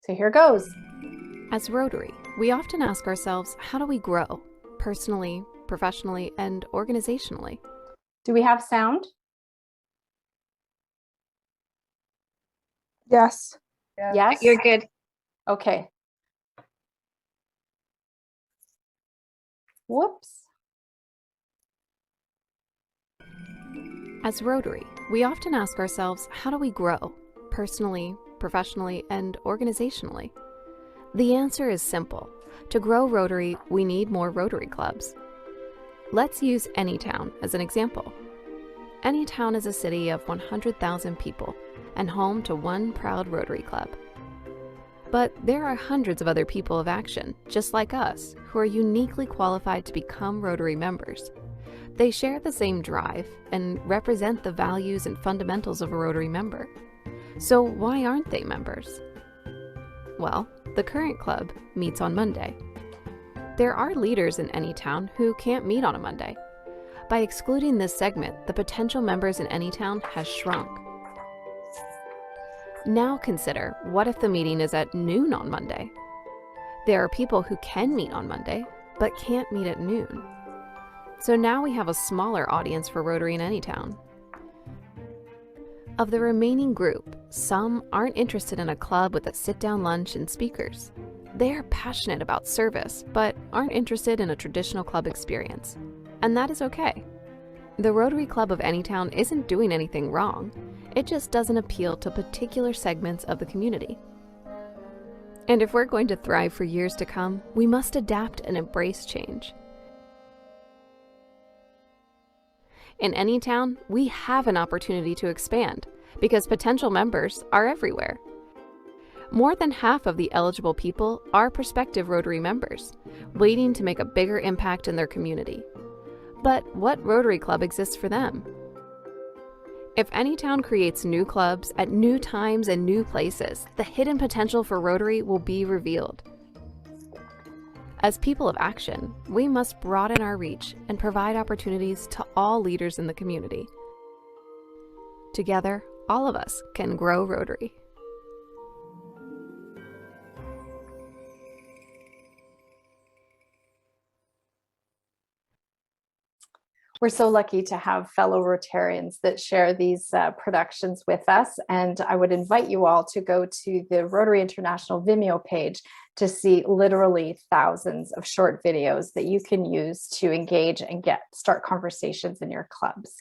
So here goes. As Rotary, we often ask ourselves, how do we grow personally, professionally, and organizationally? Do we have sound? Yes. Yes? You're good. Okay. Whoops. As Rotary, we often ask ourselves, how do we grow personally, professionally, and organizationally? The answer is simple. To grow Rotary, we need more Rotary clubs. Let's use Anytown as an example. Anytown is a city of 100,000 people and home to one proud Rotary club. But there are hundreds of other people of action, just like us, who are uniquely qualified to become Rotary members. They share the same drive and represent the values and fundamentals of a Rotary member. So why aren't they members? Well, the current club meets on Monday. There are leaders in Anytown who can't meet on a Monday. By excluding this segment, the potential members in Anytown has shrunk. Now consider, what if the meeting is at noon on Monday? There are people who can meet on Monday, but can't meet at noon. So now we have a smaller audience for Rotary in Anytown. Of the remaining group, some aren't interested in a club with a sit-down lunch and speakers. They are passionate about service, but aren't interested in a traditional club experience. And that is okay. The Rotary Club of Anytown isn't doing anything wrong. It just doesn't appeal to particular segments of the community. And if we're going to thrive for years to come, we must adapt and embrace change. In Anytown, we have an opportunity to expand because potential members are everywhere. More than half of the eligible people are prospective Rotary members, waiting to make a bigger impact in their community. But what Rotary Club exists for them? If Anytown creates new clubs at new times and new places, the hidden potential for Rotary will be revealed. As people of action, we must broaden our reach and provide opportunities to all leaders in the community. Together, all of us can grow Rotary. We're so lucky to have fellow Rotarians that share these productions with us. And I would invite you all to go to the Rotary International Vimeo page to see literally thousands of short videos that you can use to engage and start conversations in your clubs.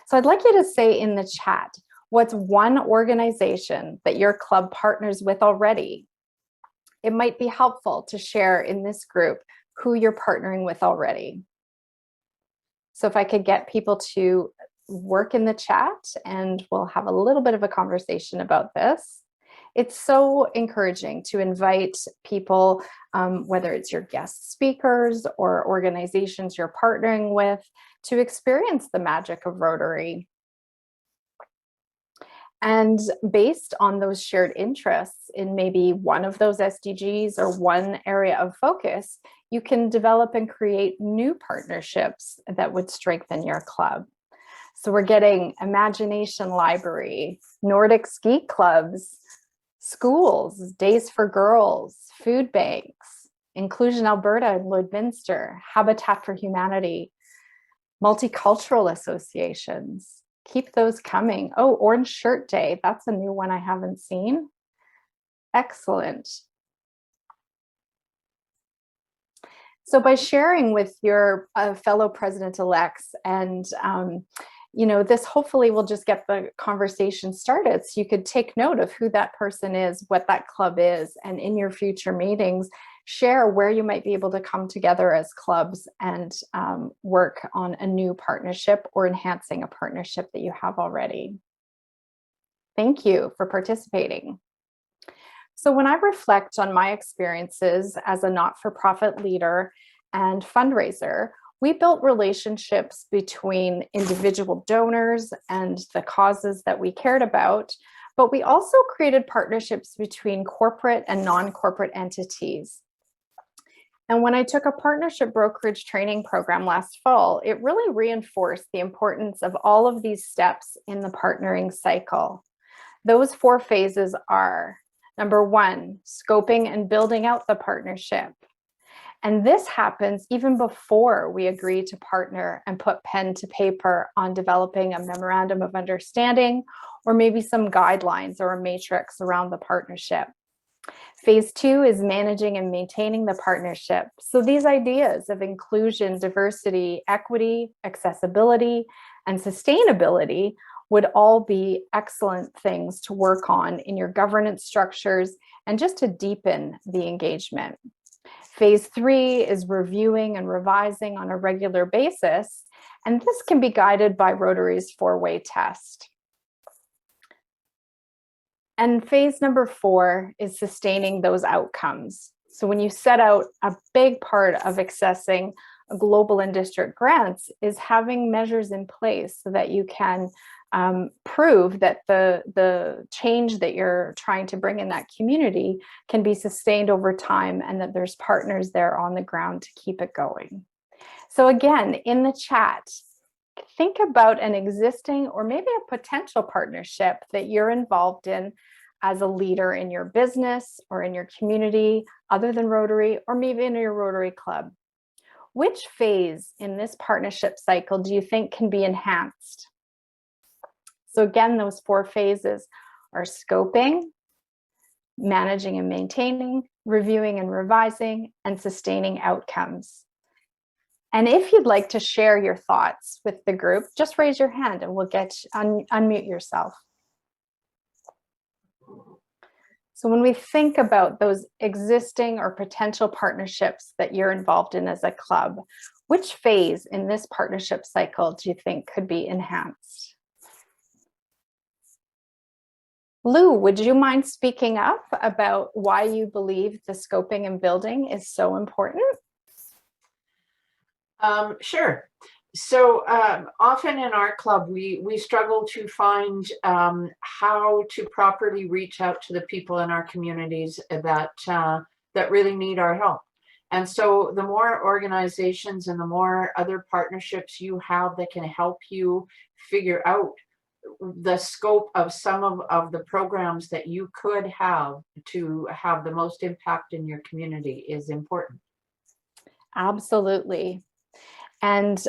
So I'd like you to say in the chat, what's one organization that your club partners with already? It might be helpful to share in this group who you're partnering with already. So if I could get people to work in the chat, and we'll have a little bit of a conversation about this. It's so encouraging to invite people, whether it's your guest speakers or organizations you're partnering with, to experience the magic of Rotary. And based on those shared interests in maybe one of those SDGs or one area of focus, you can develop and create new partnerships that would strengthen your club. So we're getting Imagination Library, Nordic ski clubs, schools, Days for Girls, food banks, Inclusion Alberta and Lloydminster, Habitat for Humanity, multicultural associations. Keep those coming. Oh, Orange Shirt Day. That's a new one I haven't seen. Excellent. So by sharing with your fellow president-elects and this hopefully will just get the conversation started. So you could take note of who that person is, what that club is, and in your future meetings, share where you might be able to come together as clubs and work on a new partnership or enhancing a partnership that you have already. Thank you for participating. So when I reflect on my experiences as a not-for-profit leader and fundraiser, we built relationships between individual donors and the causes that we cared about, but we also created partnerships between corporate and non-corporate entities. And when I took a partnership brokerage training program last fall, it really reinforced the importance of all of these steps in the partnering cycle. Those 4 phases are, number 1, scoping and building out the partnership. And this happens even before we agree to partner and put pen to paper on developing a memorandum of understanding, or maybe some guidelines or a matrix around the partnership. Phase 2 is managing and maintaining the partnership. So these ideas of inclusion, diversity, equity, accessibility, and sustainability would all be excellent things to work on in your governance structures and just to deepen the engagement. Phase 3 is reviewing and revising on a regular basis, and this can be guided by Rotary's 4-way test. And phase number 4 is sustaining those outcomes. So when you set out, a big part of accessing global and district grants is having measures in place so that you can prove that the change that you're trying to bring in that community can be sustained over time and that there's partners there on the ground to keep it going. So again, in the chat, think about an existing or maybe a potential partnership that you're involved in as a leader in your business or in your community other than Rotary, or maybe in your Rotary club. Which phase in this partnership cycle do you think can be enhanced? So again, those 4 phases are scoping, managing and maintaining, reviewing and revising, and sustaining outcomes. And if you'd like to share your thoughts with the group, just raise your hand and we'll unmute yourself. So when we think about those existing or potential partnerships that you're involved in as a club, which phase in this partnership cycle do you think could be enhanced? Lou, would you mind speaking up about why you believe the scoping and building is so important? Sure. So often in our club, we struggle to find how to properly reach out to the people in our communities that really need our help. And so the more organizations and the more other partnerships you have that can help you figure out the scope of some of the programs that you could have to have the most impact in your community is important. Absolutely. And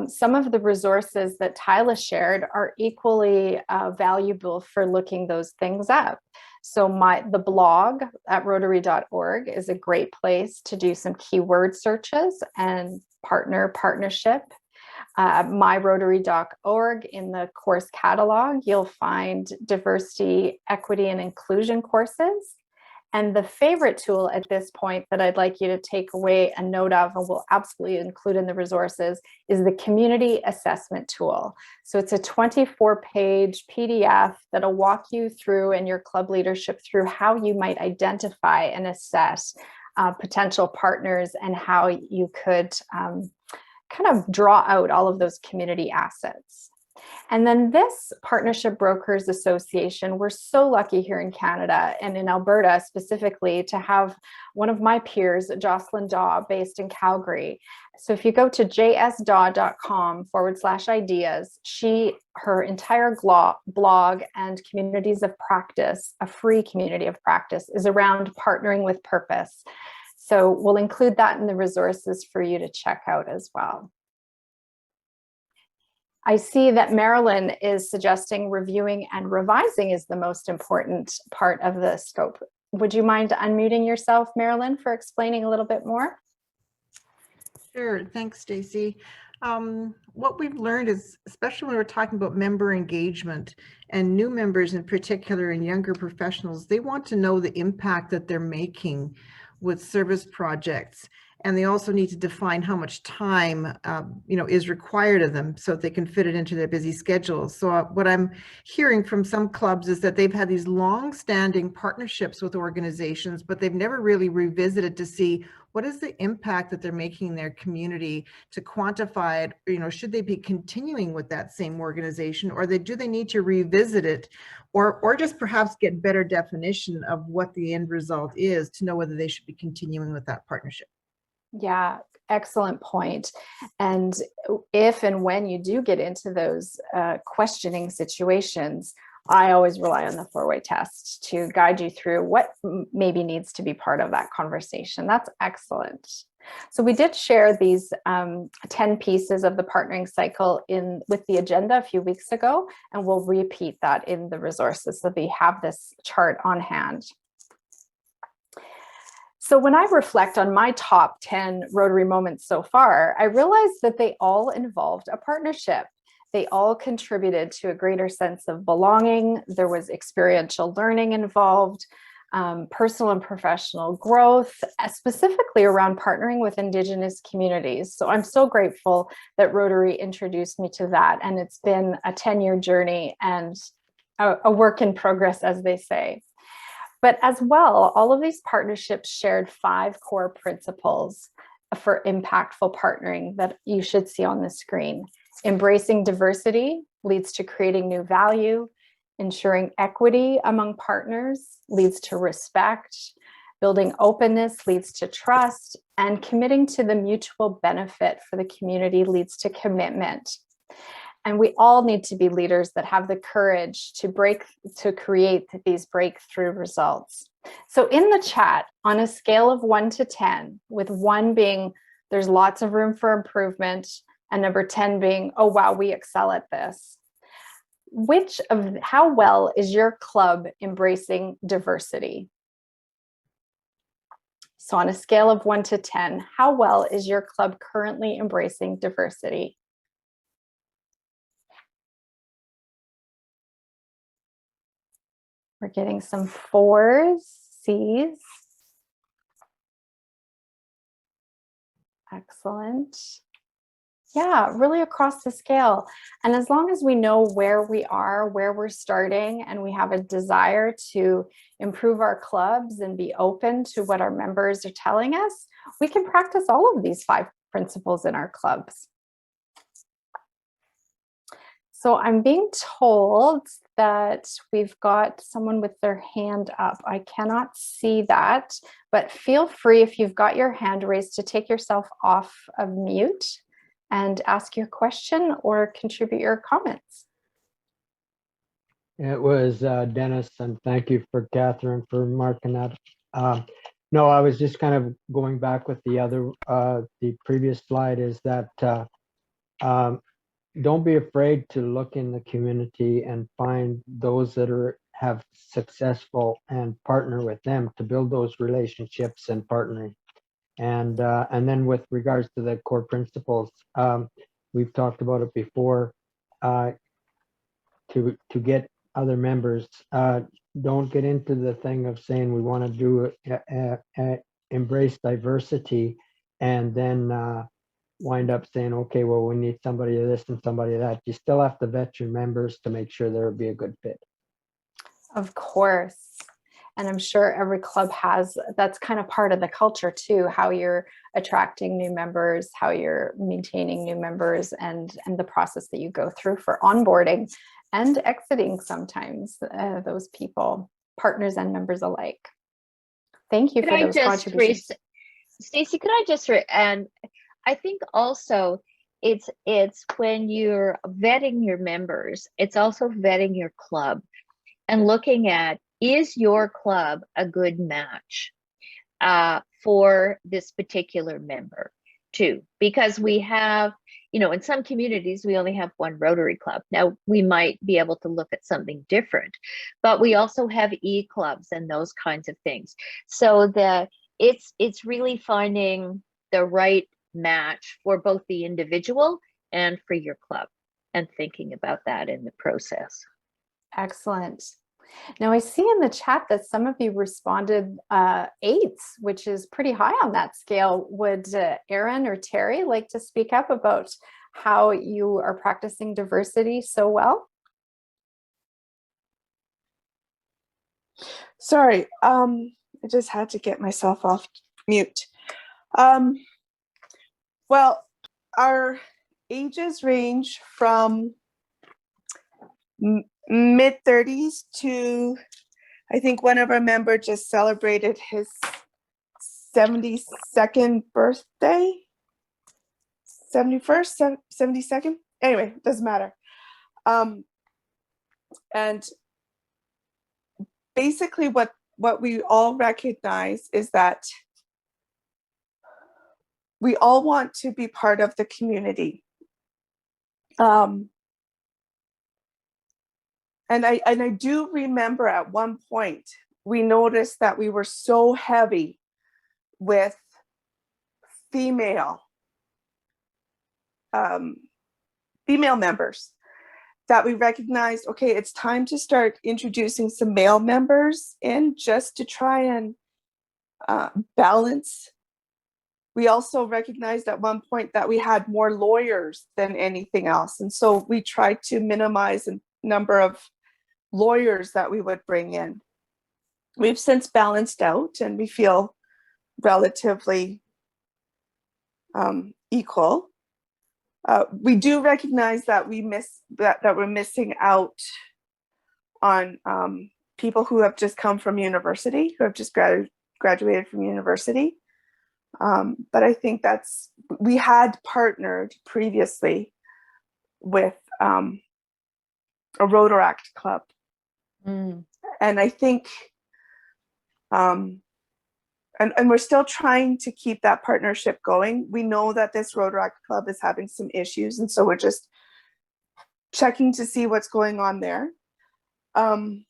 some of the resources that Tyla shared are equally valuable for looking those things up. So the blog at rotary.org is a great place to do some keyword searches and partnership. myrotary.org, in the course catalog, you'll find diversity, equity, and inclusion courses. And the favorite tool at this point that I'd like you to take away a note of, and we'll absolutely include in the resources, is the community assessment tool. So it's a 24-page PDF that'll walk you through and your club leadership through how you might identify and assess potential partners and how you could kind of draw out all of those community assets. And then this Partnership Brokers Association, we're so lucky here in Canada and in Alberta specifically to have one of my peers, Jocelyn Daw, based in Calgary. So if you go to jsdaw.com/ideas, her entire blog and communities of practice, a free community of practice, is around partnering with purpose. So we'll include that in the resources for you to check out as well. I see that Marilyn is suggesting reviewing and revising is the most important part of the scope. Would you mind unmuting yourself, Marilyn, for explaining a little bit more? Sure, thanks, Stacy. What we've learned is, especially when we're talking about member engagement and new members in particular and younger professionals, they want to know the impact that they're making with service projects. And they also need to define how much time, is required of them so that they can fit it into their busy schedules. So what I'm hearing from some clubs is that they've had these long-standing partnerships with organizations, but they've never really revisited to see what is the impact that they're making in their community, to quantify it. Should they be continuing with that same organization, or do they need to revisit it, or just perhaps get better definition of what the end result is to know whether they should be continuing with that partnership? Yeah, excellent point. And if and when you do get into those questioning situations, I always rely on the four-way test to guide you through what maybe needs to be part of that conversation. That's excellent. So we did share these 10 pieces of the partnering cycle with the agenda a few weeks ago, and we'll repeat that in the resources so that you have this chart on hand. So when I reflect on my top 10 Rotary moments so far, I realized that they all involved a partnership. They all contributed to a greater sense of belonging. There was experiential learning involved, personal and professional growth, specifically around partnering with Indigenous communities. So I'm so grateful that Rotary introduced me to that. And it's been a 10-year journey and a work in progress, as they say. But as well, all of these partnerships shared 5 core principles for impactful partnering that you should see on the screen. Embracing diversity leads to creating new value. Ensuring equity among partners leads to respect. Building openness leads to trust. And committing to the mutual benefit for the community leads to commitment. And we all need to be leaders that have the courage to create these breakthrough results. So in the chat, on a scale of 1 to 10, with 1 being there's lots of room for improvement, and number 10 being, oh wow, we excel at this. How well is your club embracing diversity? So on a scale of 1 to 10, how well is your club currently embracing diversity? We're getting some 4s, C's. Excellent. Yeah, really across the scale. And as long as we know where we are, where we're starting, and we have a desire to improve our clubs and be open to what our members are telling us, we can practice all of these 5 principles in our clubs. So I'm being told that we've got someone with their hand up. I cannot see that, but feel free, if you've got your hand raised, to take yourself off of mute and ask your question or contribute your comments. It was Dennis, and thank you for Catherine for marking that. No, I was just kind of going back with the previous slide, is that don't be afraid to look in the community and find those that have successful and partner with them to build those relationships and partnering. And then with regards to the core principles, we've talked about it before. To get other members, don't get into the thing of saying we want to do embrace diversity, and then wind up saying, okay, well, we need somebody of this and somebody of that. You still have to vet your members to make sure there will be a good fit. Of course. And I'm sure every club has, that's kind of part of the culture too, how you're attracting new members, how you're maintaining new members, and the process that you go through for onboarding and exiting sometimes those people, partners and members alike. Thank you for those contributions. Stacey, could I just, and I think also it's when you're vetting your members, it's also vetting your club and looking at, is your club a good match for this particular member too? Because we have, in some communities, we only have one Rotary club. Now, we might be able to look at something different, but we also have e-clubs and those kinds of things. So it's really finding the right match for both the individual and for your club, and thinking about that in the process. Excellent. Now I see in the chat that some of you responded 8s, which is pretty high on that scale. Would Erin or Terry like to speak up about how you are practicing diversity so well? Sorry, I just had to get myself off mute. Well, our ages range from mid-30s to, I think one of our members just celebrated his 72nd birthday, 71st, 72nd, anyway, doesn't matter. And basically what we all recognize is that we all want to be part of the community. And I do remember at one point, we noticed that we were so heavy with female members that we recognized, okay, it's time to start introducing some male members in just to try and balance. We also recognized at one point that we had more lawyers than anything else. And so we tried to minimize the number of lawyers that we would bring in. We've since balanced out and we feel relatively equal. We do recognize that we're missing out on people who have just come from university, who have just graduated from university. But I think we had partnered previously with a Rotaract club. And I think, and we're still trying to keep that partnership going. We know that this Rotaract club is having some issues, and so we're just checking to see what's going on there. And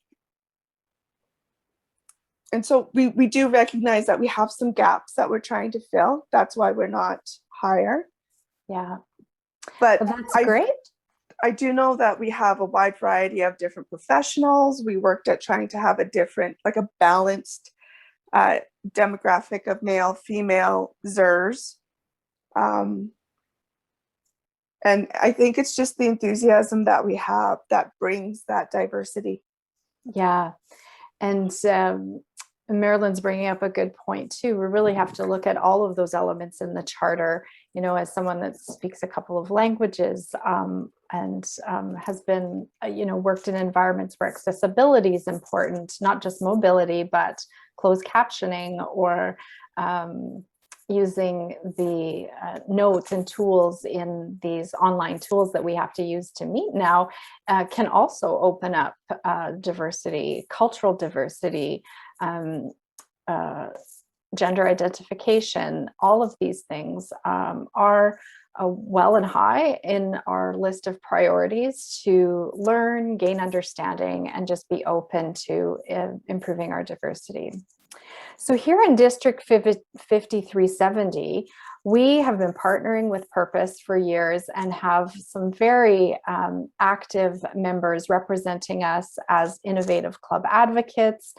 so we do recognize that we have some gaps that we're trying to fill. That's why we're not higher. Yeah. But well, that's great. I do know that we have a wide variety of different professionals. We worked at trying to have a balanced demographic of male, female ZERs. And I think it's just the enthusiasm that we have that brings that diversity. Yeah. And Marilyn's bringing up a good point too. We really have to look at all of those elements in the charter, as someone that speaks a couple of languages and has been, worked in environments where accessibility is important, not just mobility, but closed captioning or using the notes and tools in these online tools that we have to use to meet now can also open up diversity, cultural diversity, gender identification. All of these things are well and high in our list of priorities to learn, gain understanding, and just be open to improving our diversity. So here in District 5370, we have been partnering with Purpose for years and have some very active members representing us as innovative club advocates.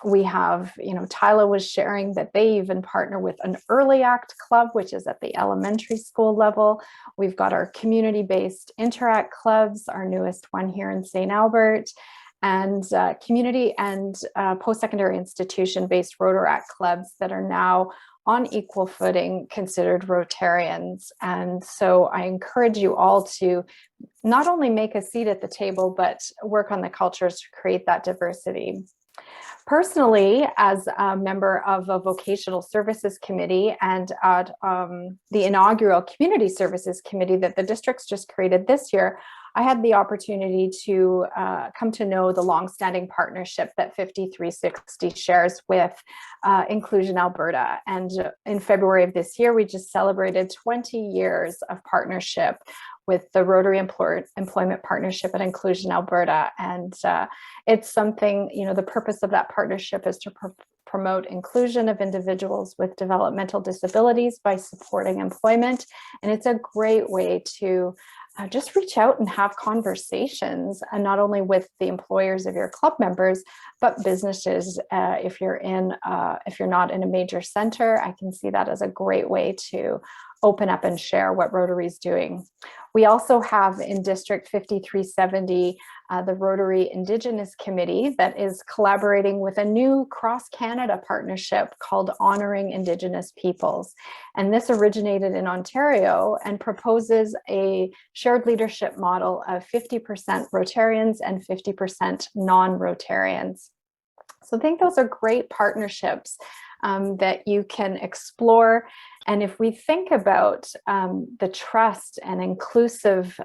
We have, Tyla was sharing that they even partner with an Early Act club, which is at the elementary school level. We've got our community-based Interact clubs, our newest one here in St. Albert, and community and post-secondary institution-based Rotary clubs that are now on equal footing considered Rotarians. And so I encourage you all to not only make a seat at the table, but work on the cultures to create that diversity. Personally, as a member of a vocational services committee and at the inaugural community services committee that the district's just created this year, I had the opportunity to come to know the longstanding partnership that 5360 shares with Inclusion Alberta. And in February of this year, we just celebrated 20 years of partnership with the Rotary Employment Partnership at Inclusion Alberta. And it's something, the purpose of that partnership is to promote inclusion of individuals with developmental disabilities by supporting employment. And it's a great way to just reach out and have conversations, and not only with the employers of your club members, but businesses. If you're not in a major center, I can see that as a great way to open up and share what Rotary is doing. We also have in District 5370, the Rotary Indigenous Committee that is collaborating with a new cross-Canada partnership called Honoring Indigenous Peoples. And this originated in Ontario and proposes a shared leadership model of 50% Rotarians and 50% non-Rotarians. So I think those are great partnerships that you can explore. And if we think about the trust and inclusive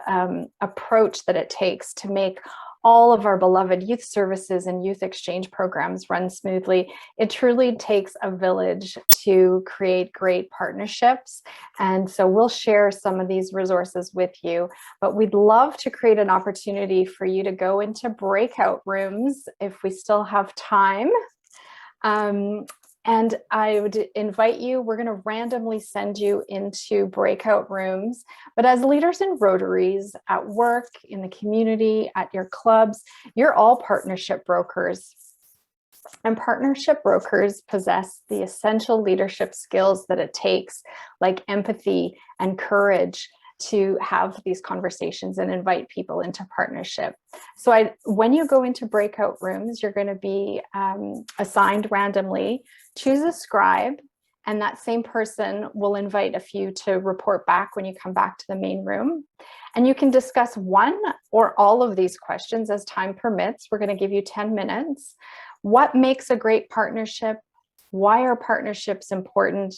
approach that it takes to make all of our beloved youth services and youth exchange programs run smoothly, it truly takes a village to create great partnerships. And so we'll share some of these resources with you, but we'd love to create an opportunity for you to go into breakout rooms if we still have time. And I would invite you, we're going to randomly send you into breakout rooms, but as leaders in Rotaries, at work, in the community, at your clubs, you're all partnership brokers. And partnership brokers possess the essential leadership skills that it takes, like empathy and courage, to have these conversations and invite people into partnership. So when you go into breakout rooms, you're going to be assigned randomly. Choose a scribe, and that same person will invite a few to report back when you come back to the main room. And you can discuss one or all of these questions as time permits. We're going to give you 10 minutes. What makes a great partnership? Why are partnerships important?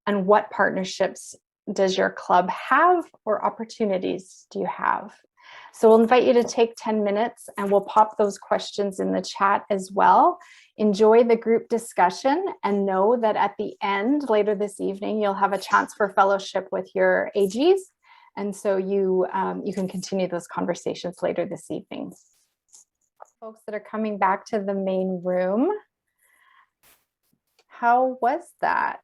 And what partnerships does your club have, or opportunities do you have? So we'll invite you to take 10 minutes and we'll pop those questions in the chat as well. Enjoy the group discussion and know that at the end, later this evening, you'll have a chance for fellowship with your AGs. And so you can continue those conversations later this evening. Folks that are coming back to the main room, how was that?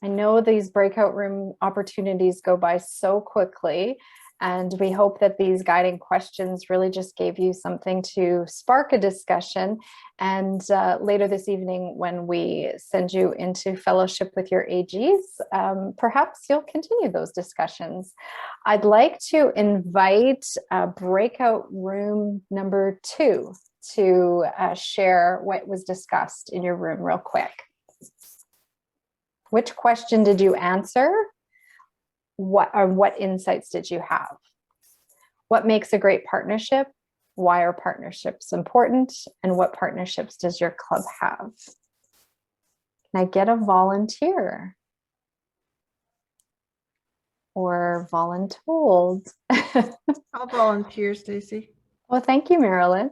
I know these breakout room opportunities go by so quickly, and we hope that these guiding questions really just gave you something to spark a discussion. And later this evening, when we send you into fellowship with your AGs, perhaps you'll continue those discussions. I'd like to invite breakout room number 2 to share what was discussed in your room real quick. Which question did you answer? What insights did you have? What makes a great partnership? Why are partnerships important? And what partnerships does your club have? Can I get a volunteer? Or voluntold? I'll volunteer, Stacy. Well, thank you, Marilyn.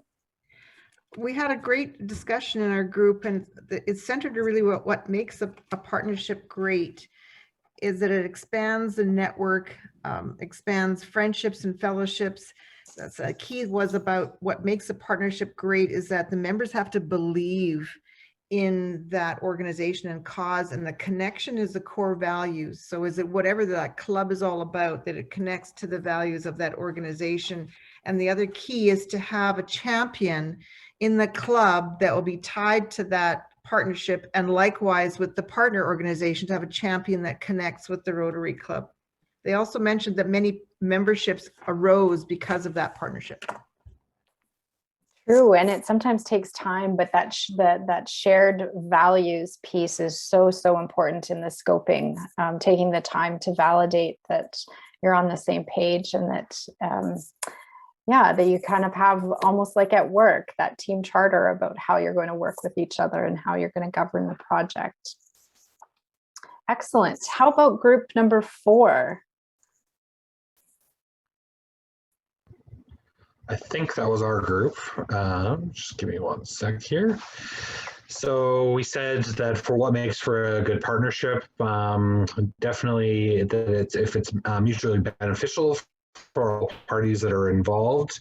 We had a great discussion in our group, and it's centered really what makes a partnership great. is that it expands the network, expands friendships and fellowships. That's a key was about what makes a partnership great is that the members have to believe in that organization and cause, and the connection is the core values. So is it whatever that club is all about, that it connects to the values of that organization. And the other key is to have a champion in the club that will be tied to that partnership, and likewise with the partner organization to have a champion that connects with the Rotary Club. They also mentioned that many memberships arose because of that partnership. True, and it sometimes takes time, but that shared values piece is so important in the scoping. Taking the time to validate that you're on the same page, and that yeah, that you kind of have almost like at work, that team charter about how you're going to work with each other and how you're going to govern the project. Excellent. How about group number 4? I think that was our group. Just give me one sec here. So we said that for what makes for a good partnership, definitely that if it's mutually beneficial for all parties that are involved,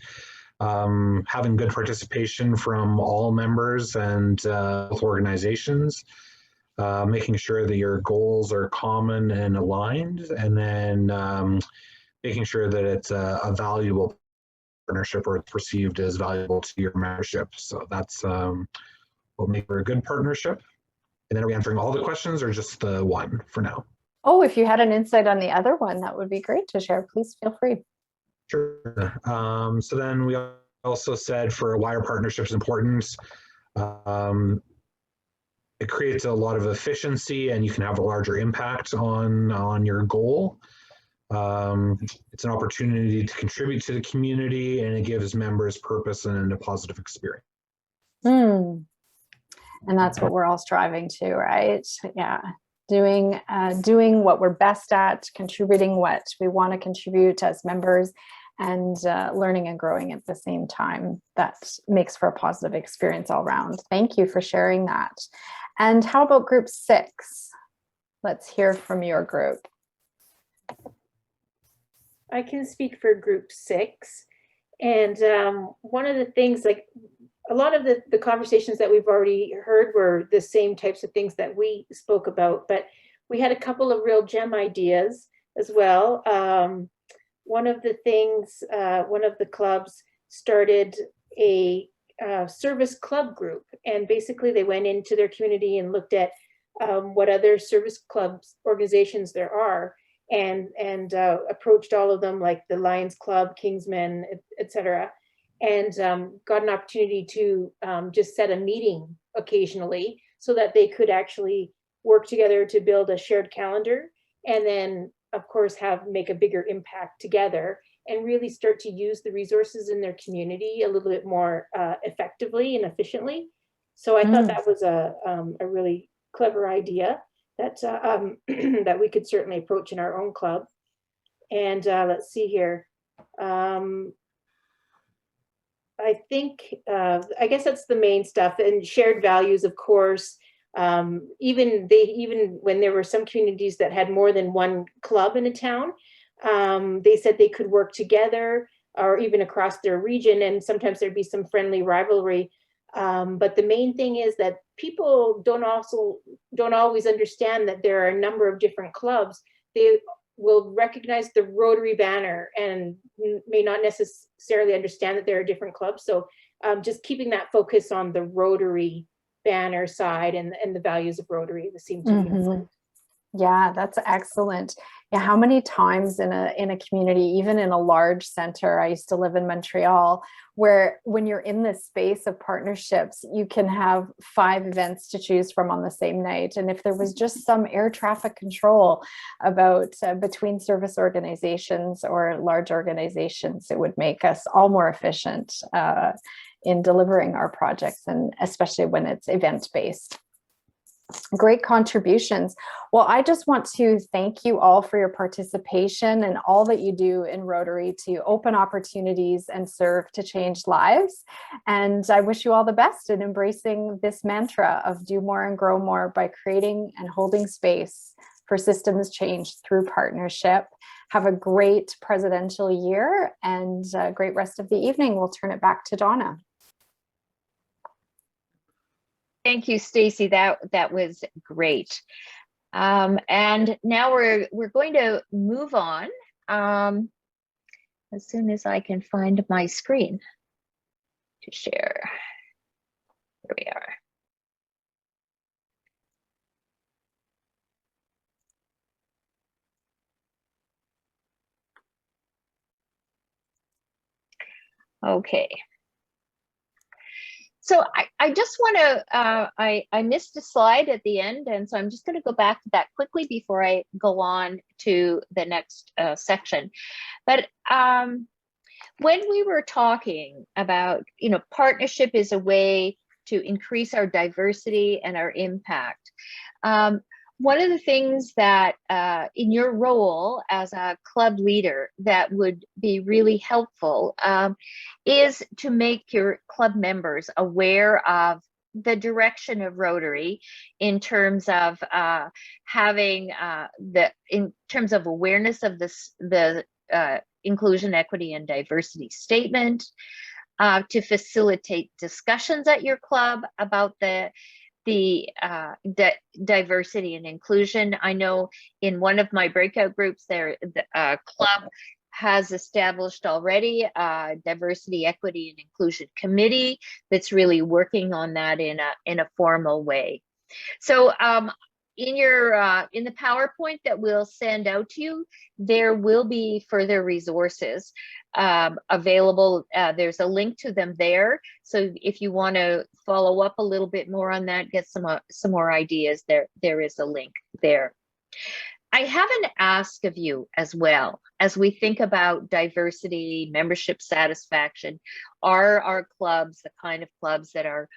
having good participation from all members and organizations, making sure that your goals are common and aligned, and then making sure that it's a valuable partnership, or it's perceived as valuable to your membership. So that's what makes for a good partnership. And then are we answering all the questions or just the one for now? Oh, if you had an insight on the other one, that would be great to share. Please feel free. Sure. So then we also said for why are partnerships important? It creates a lot of efficiency, and you can have a larger impact on your goal. It's an opportunity to contribute to the community, and it gives members purpose and a positive experience. And that's what we're all striving to, right? Yeah, doing what we're best at, contributing what we want to contribute as members, and learning and growing at the same time. That makes for a positive experience all around. Thank you for sharing that. And how about group 6? Let's hear from your group. I can speak for group 6. And one of the things, like a lot of the conversations that we've already heard were the same types of things that we spoke about, but we had a couple of real gem ideas as well. One of the things, one of the clubs started a service club group, and basically they went into their community and looked at what other service clubs organizations there are, and approached all of them, like the Lions Club, Kingsmen, etc., and got an opportunity to just set a meeting occasionally so that they could actually work together to build a shared calendar, and then of course make a bigger impact together and really start to use the resources in their community a little bit more effectively and efficiently. So I thought that was a really clever idea that that we could certainly approach in our own club. And let's see here. I think, I guess that's the main stuff, and shared values, of course. Even when there were some communities that had more than one club in a town, they said they could work together, or even across their region, and sometimes there'd be some friendly rivalry. But the main thing is that people don't always understand that there are a number of different clubs. They will recognize the Rotary banner and may not necessarily understand that there are different clubs. So just keeping that focus on the Rotary banner side and the values of Rotary seem to be important. Yeah, that's excellent. Yeah, how many times in a community, even in a large center, I used to live in Montreal, where when you're in this space of partnerships, you can have 5 events to choose from on the same night. And if there was just some air traffic control about between service organizations or large organizations, it would make us all more efficient in delivering our projects, and especially when it's event-based. Great contributions. Well, I just want to thank you all for your participation and all that you do in Rotary to open opportunities and serve to change lives. And I wish you all the best in embracing this mantra of do more and grow more by creating and holding space for systems change through partnership. Have a great presidential year and a great rest of the evening. We'll turn it back to Donna. Thank you, Stacy. That was great. And now we're going to move on as soon as I can find my screen to share. Here we are. Okay. So I just want to, I missed a slide at the end, and so I'm just going to go back to that quickly before I go on to the next section. But when we were talking about, partnership is a way to increase our diversity and our impact. One of the things that in your role as a club leader that would be really helpful is to make your club members aware of the direction of Rotary in terms of having in terms of awareness of the inclusion, equity, and diversity statement, to facilitate discussions at your club about the diversity and inclusion. I know in one of my breakout groups there, the club has established already a diversity, equity, and inclusion committee that's really working on that in a formal way. So in the PowerPoint that we'll send out to you, there will be further resources available. There's a link to them there. So if you want to follow up a little bit more on that, get some more ideas, there is a link there. I have an ask of you as well, as we think about diversity, membership satisfaction. Are our clubs the kind of clubs that are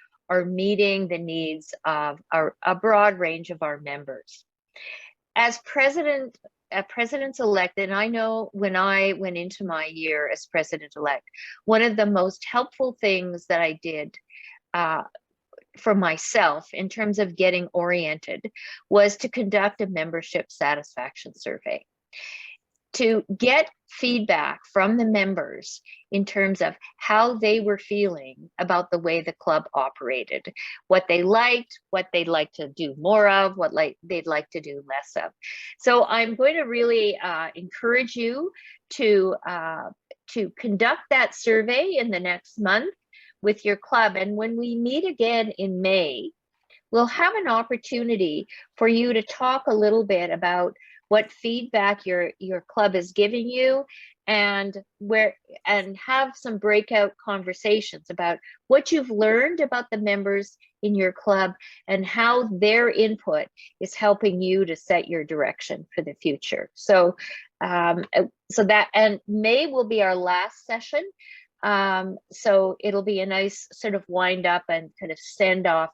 meeting the needs of a broad range of our members? As president-elect, and I know when I went into my year as president-elect, one of the most helpful things that I did for myself in terms of getting oriented was to conduct a membership satisfaction survey, to get feedback from the members in terms of how they were feeling about the way the club operated, what they liked, what they'd like to do more of, what they'd like to do less of. So I'm going to really encourage you to conduct that survey in the next month with your club. And when we meet again in May, we'll have an opportunity for you to talk a little bit about what feedback your club is giving you, and have some breakout conversations about what you've learned about the members in your club and how their input is helping you to set your direction for the future. So and May will be our last session. So it'll be a nice sort of wind up and kind of send off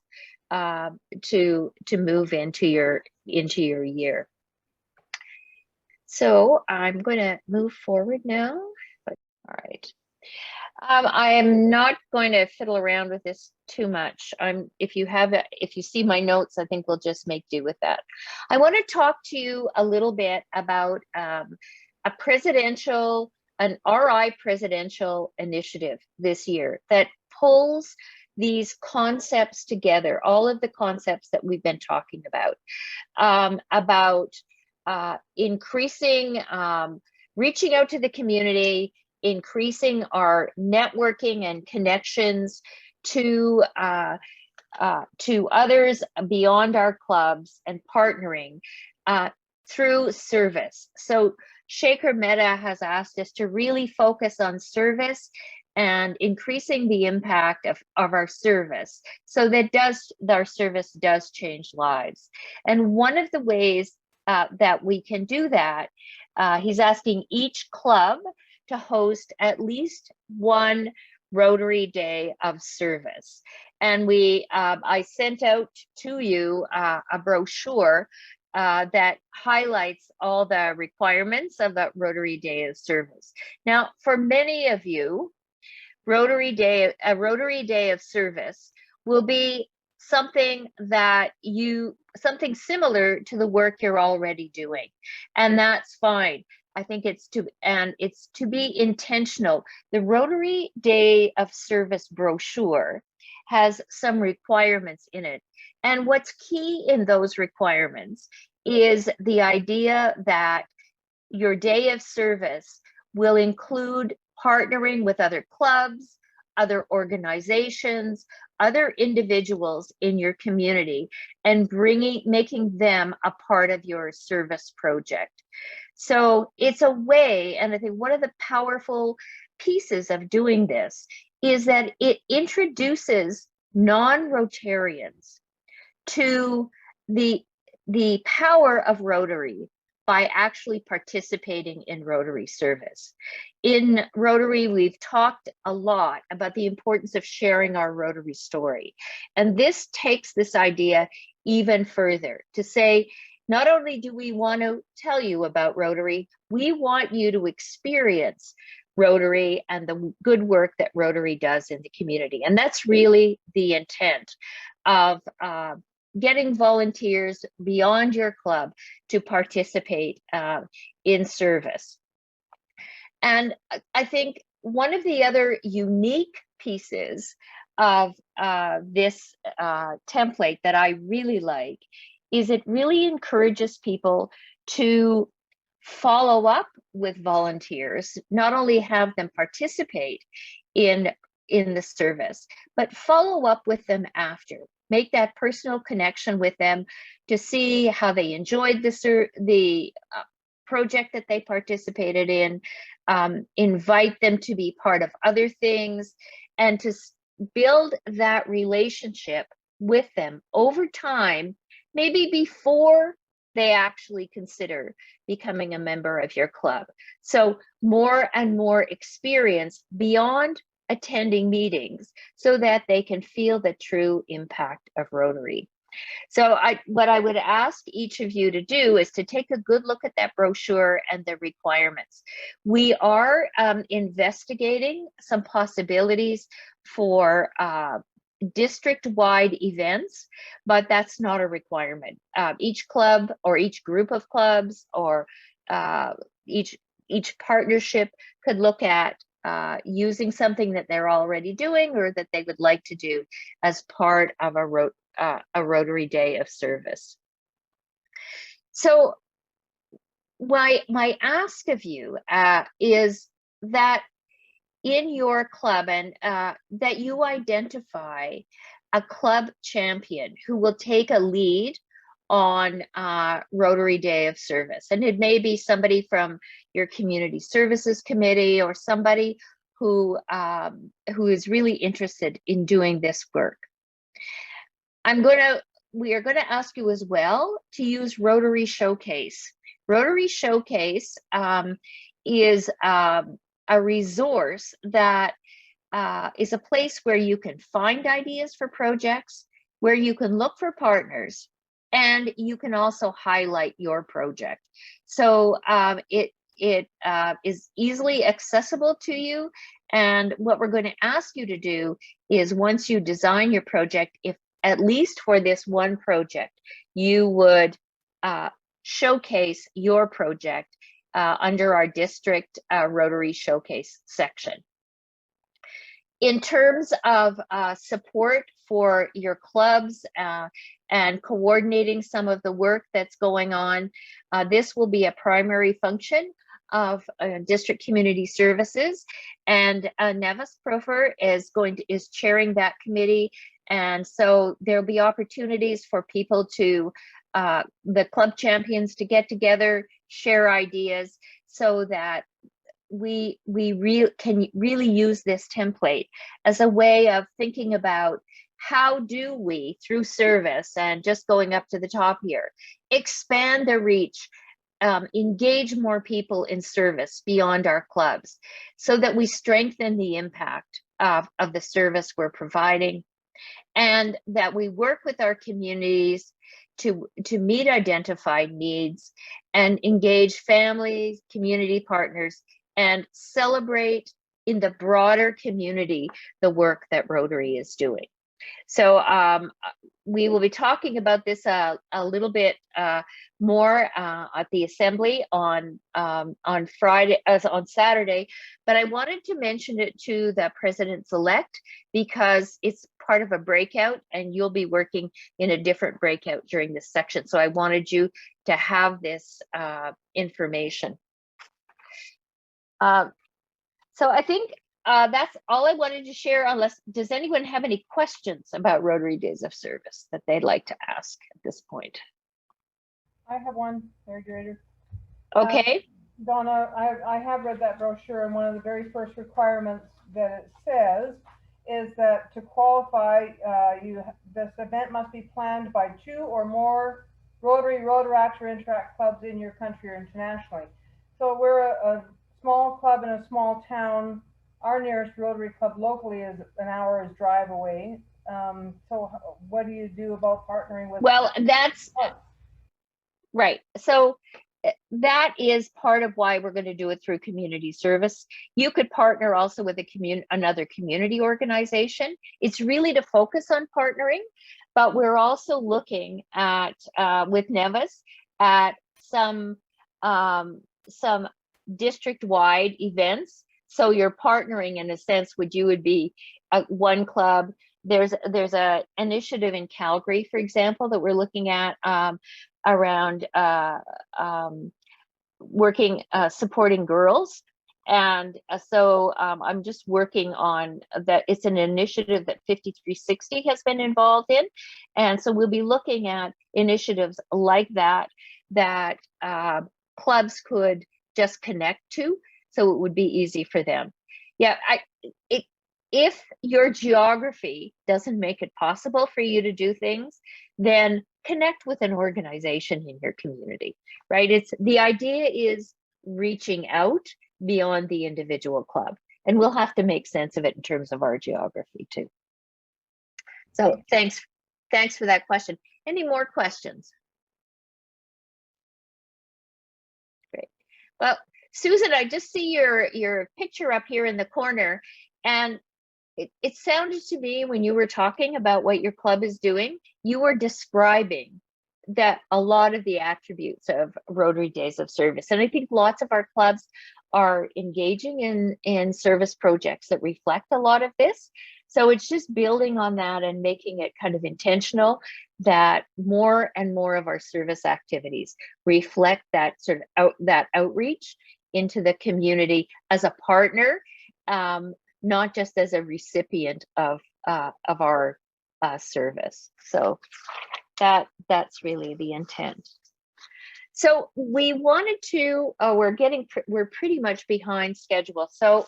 to move into your year. So I'm going to move forward now. All right. I am not going to fiddle around with this too much. If you see my notes, I think we'll just make do with that. I want to talk to you a little bit about an RI presidential initiative this year that pulls these concepts together, all of the concepts that we've been talking about increasing, reaching out to the community, increasing our networking and connections to others beyond our clubs, and partnering through service. So Shekhar Mehta has asked us to really focus on service and increasing the impact of our service, so that our service does change lives. And one of the ways that we can do that, he's asking each club to host at least one Rotary Day of Service. And I sent out to you a brochure that highlights all the requirements of a Rotary Day of Service. Now, for many of you, a Rotary Day of Service will be something something similar to the work you're already doing, and that's fine. I think it's to be intentional. The Rotary Day of Service brochure has some requirements in it, and what's key in those requirements is the idea that your day of service will include partnering with other clubs, other organizations, other individuals in your community, and making them a part of your service project. So it's a way, and I think one of the powerful pieces of doing this is that it introduces non-Rotarians to the power of Rotary by actually participating in Rotary service. In Rotary, we've talked a lot about the importance of sharing our Rotary story. And this takes this idea even further to say, not only do we want to tell you about Rotary, we want you to experience Rotary and the good work that Rotary does in the community. And that's really the intent of getting volunteers beyond your club to participate in service. And I think one of the other unique pieces of this template that I really like is it really encourages people to follow up with volunteers, not only have them participate in the service, but follow up with them after. Make that personal connection with them to see how they enjoyed the project that they participated in, invite them to be part of other things, and to build that relationship with them over time, maybe before they actually consider becoming a member of your club. So more and more experience beyond attending meetings so that they can feel the true impact of Rotary. So what I would ask each of you to do is to take a good look at that brochure and the requirements. We are investigating some possibilities for district-wide events, but that's not a requirement. Each club or each group of clubs or each partnership could look at using something that they're already doing or that they would like to do as part of a Rotary Day of Service. So my ask of you is that in your club and that you identify a club champion who will take a lead on Rotary Day of Service. And it may be somebody from your community services committee or somebody who is really interested in doing this work. We are gonna ask you as well to use Rotary Showcase. Rotary Showcase is a resource that is a place where you can find ideas for projects, where you can look for partners, and you can also highlight your project. So it is easily accessible to you. And what we're going to ask you to do is, once you design your project, if at least for this one project, you would showcase your project under our district Rotary Showcase section. In terms of support for your clubs and coordinating some of the work that's going on, this will be a primary function of District Community Services, and Nevis Profer is chairing that committee, and so there'll be opportunities for people to the club champions to get together, share ideas, so that we can really use this template as a way of thinking about how do we, through service and just going up to the top here, expand the reach, engage more people in service beyond our clubs, so that we strengthen the impact of the service we're providing, and that we work with our communities to meet identified needs and engage families, community partners, and celebrate in the broader community the work that Rotary is doing. So we will be talking about this a little bit more at the assembly on Friday, on Saturday. But I wanted to mention it to the presidents-elect because it's part of a breakout, and you'll be working in a different breakout during this section. So I wanted you to have this information. So I think that's all I wanted to share, unless, does anyone have any questions about Rotary Days of Service that they'd like to ask at this point? I have one, Mary Grader. Okay. Donna, I have read that brochure, and one of the very first requirements that it says is that to qualify, this event must be planned by 2 or more Rotary, Rotaract, or Interact clubs in your country or internationally. So we're a small club in a small town. Our nearest Rotary club locally is an hour's drive away. So what do you do about partnering with? Well, that's right. So that is part of why we're going to do it through community service. You could partner also with another community organization. It's really to focus on partnering, but we're also looking at with Nevis at some district-wide events. So you're partnering in a sense. Would be one club. There's a initiative in Calgary, for example, that we're looking at around working supporting girls, and so I'm just working on that. It's an initiative that 5370 has been involved in, and so we'll be looking at initiatives like that clubs could just connect to, so it would be easy for them. Yeah, if your geography doesn't make it possible for you to do things, then connect with an organization in your community, right? The idea is reaching out beyond the individual club, and we'll have to make sense of it in terms of our geography too. So thanks for that question. Any more questions? Great. Well, Susan, I just see your picture up here in the corner, and it sounded to me when you were talking about what your club is doing, you were describing that a lot of the attributes of Rotary Days of Service. And I think lots of our clubs are engaging in service projects that reflect a lot of this. So it's just building on that and making it kind of intentional that more and more of our service activities reflect that sort of that outreach into the community as a partner, not just as a recipient of our service. So that's really the intent. So we wanted to, we're pretty much behind schedule. So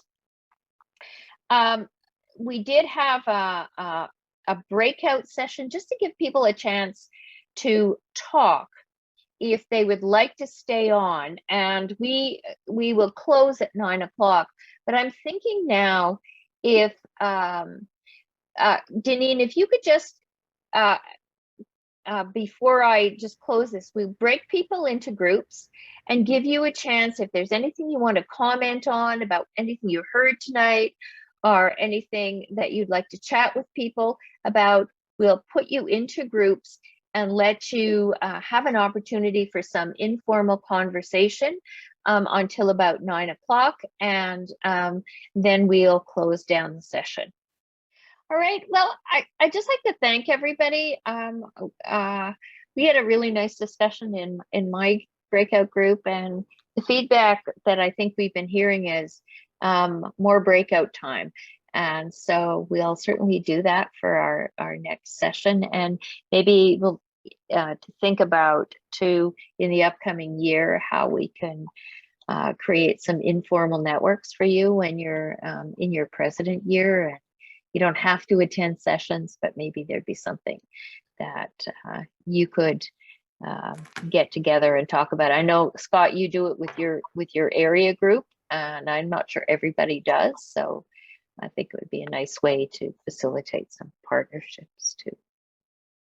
we did have a breakout session just to give people a chance to talk if they would like to stay on, and we will close at 9 o'clock. But I'm thinking now, if Deneen, if you could just before I just close this, we break people into groups and give you a chance, if there's anything you want to comment on about anything you heard tonight or anything that you'd like to chat with people about, we'll put you into groups and let you have an opportunity for some informal conversation until about 9 o'clock, and then we'll close down the session. All right, well, I'd just like to thank everybody. We had a really nice discussion in my breakout group, and the feedback that I think we've been hearing is more breakout time. And so we'll certainly do that for our next session, and maybe we'll to think about too in the upcoming year how we can create some informal networks for you when you're in your president year. And you don't have to attend sessions, but maybe there'd be something that you could get together and talk about. I know, Scott, you do it with your area group, and I'm not sure everybody does. So I think it would be a nice way to facilitate some partnerships too.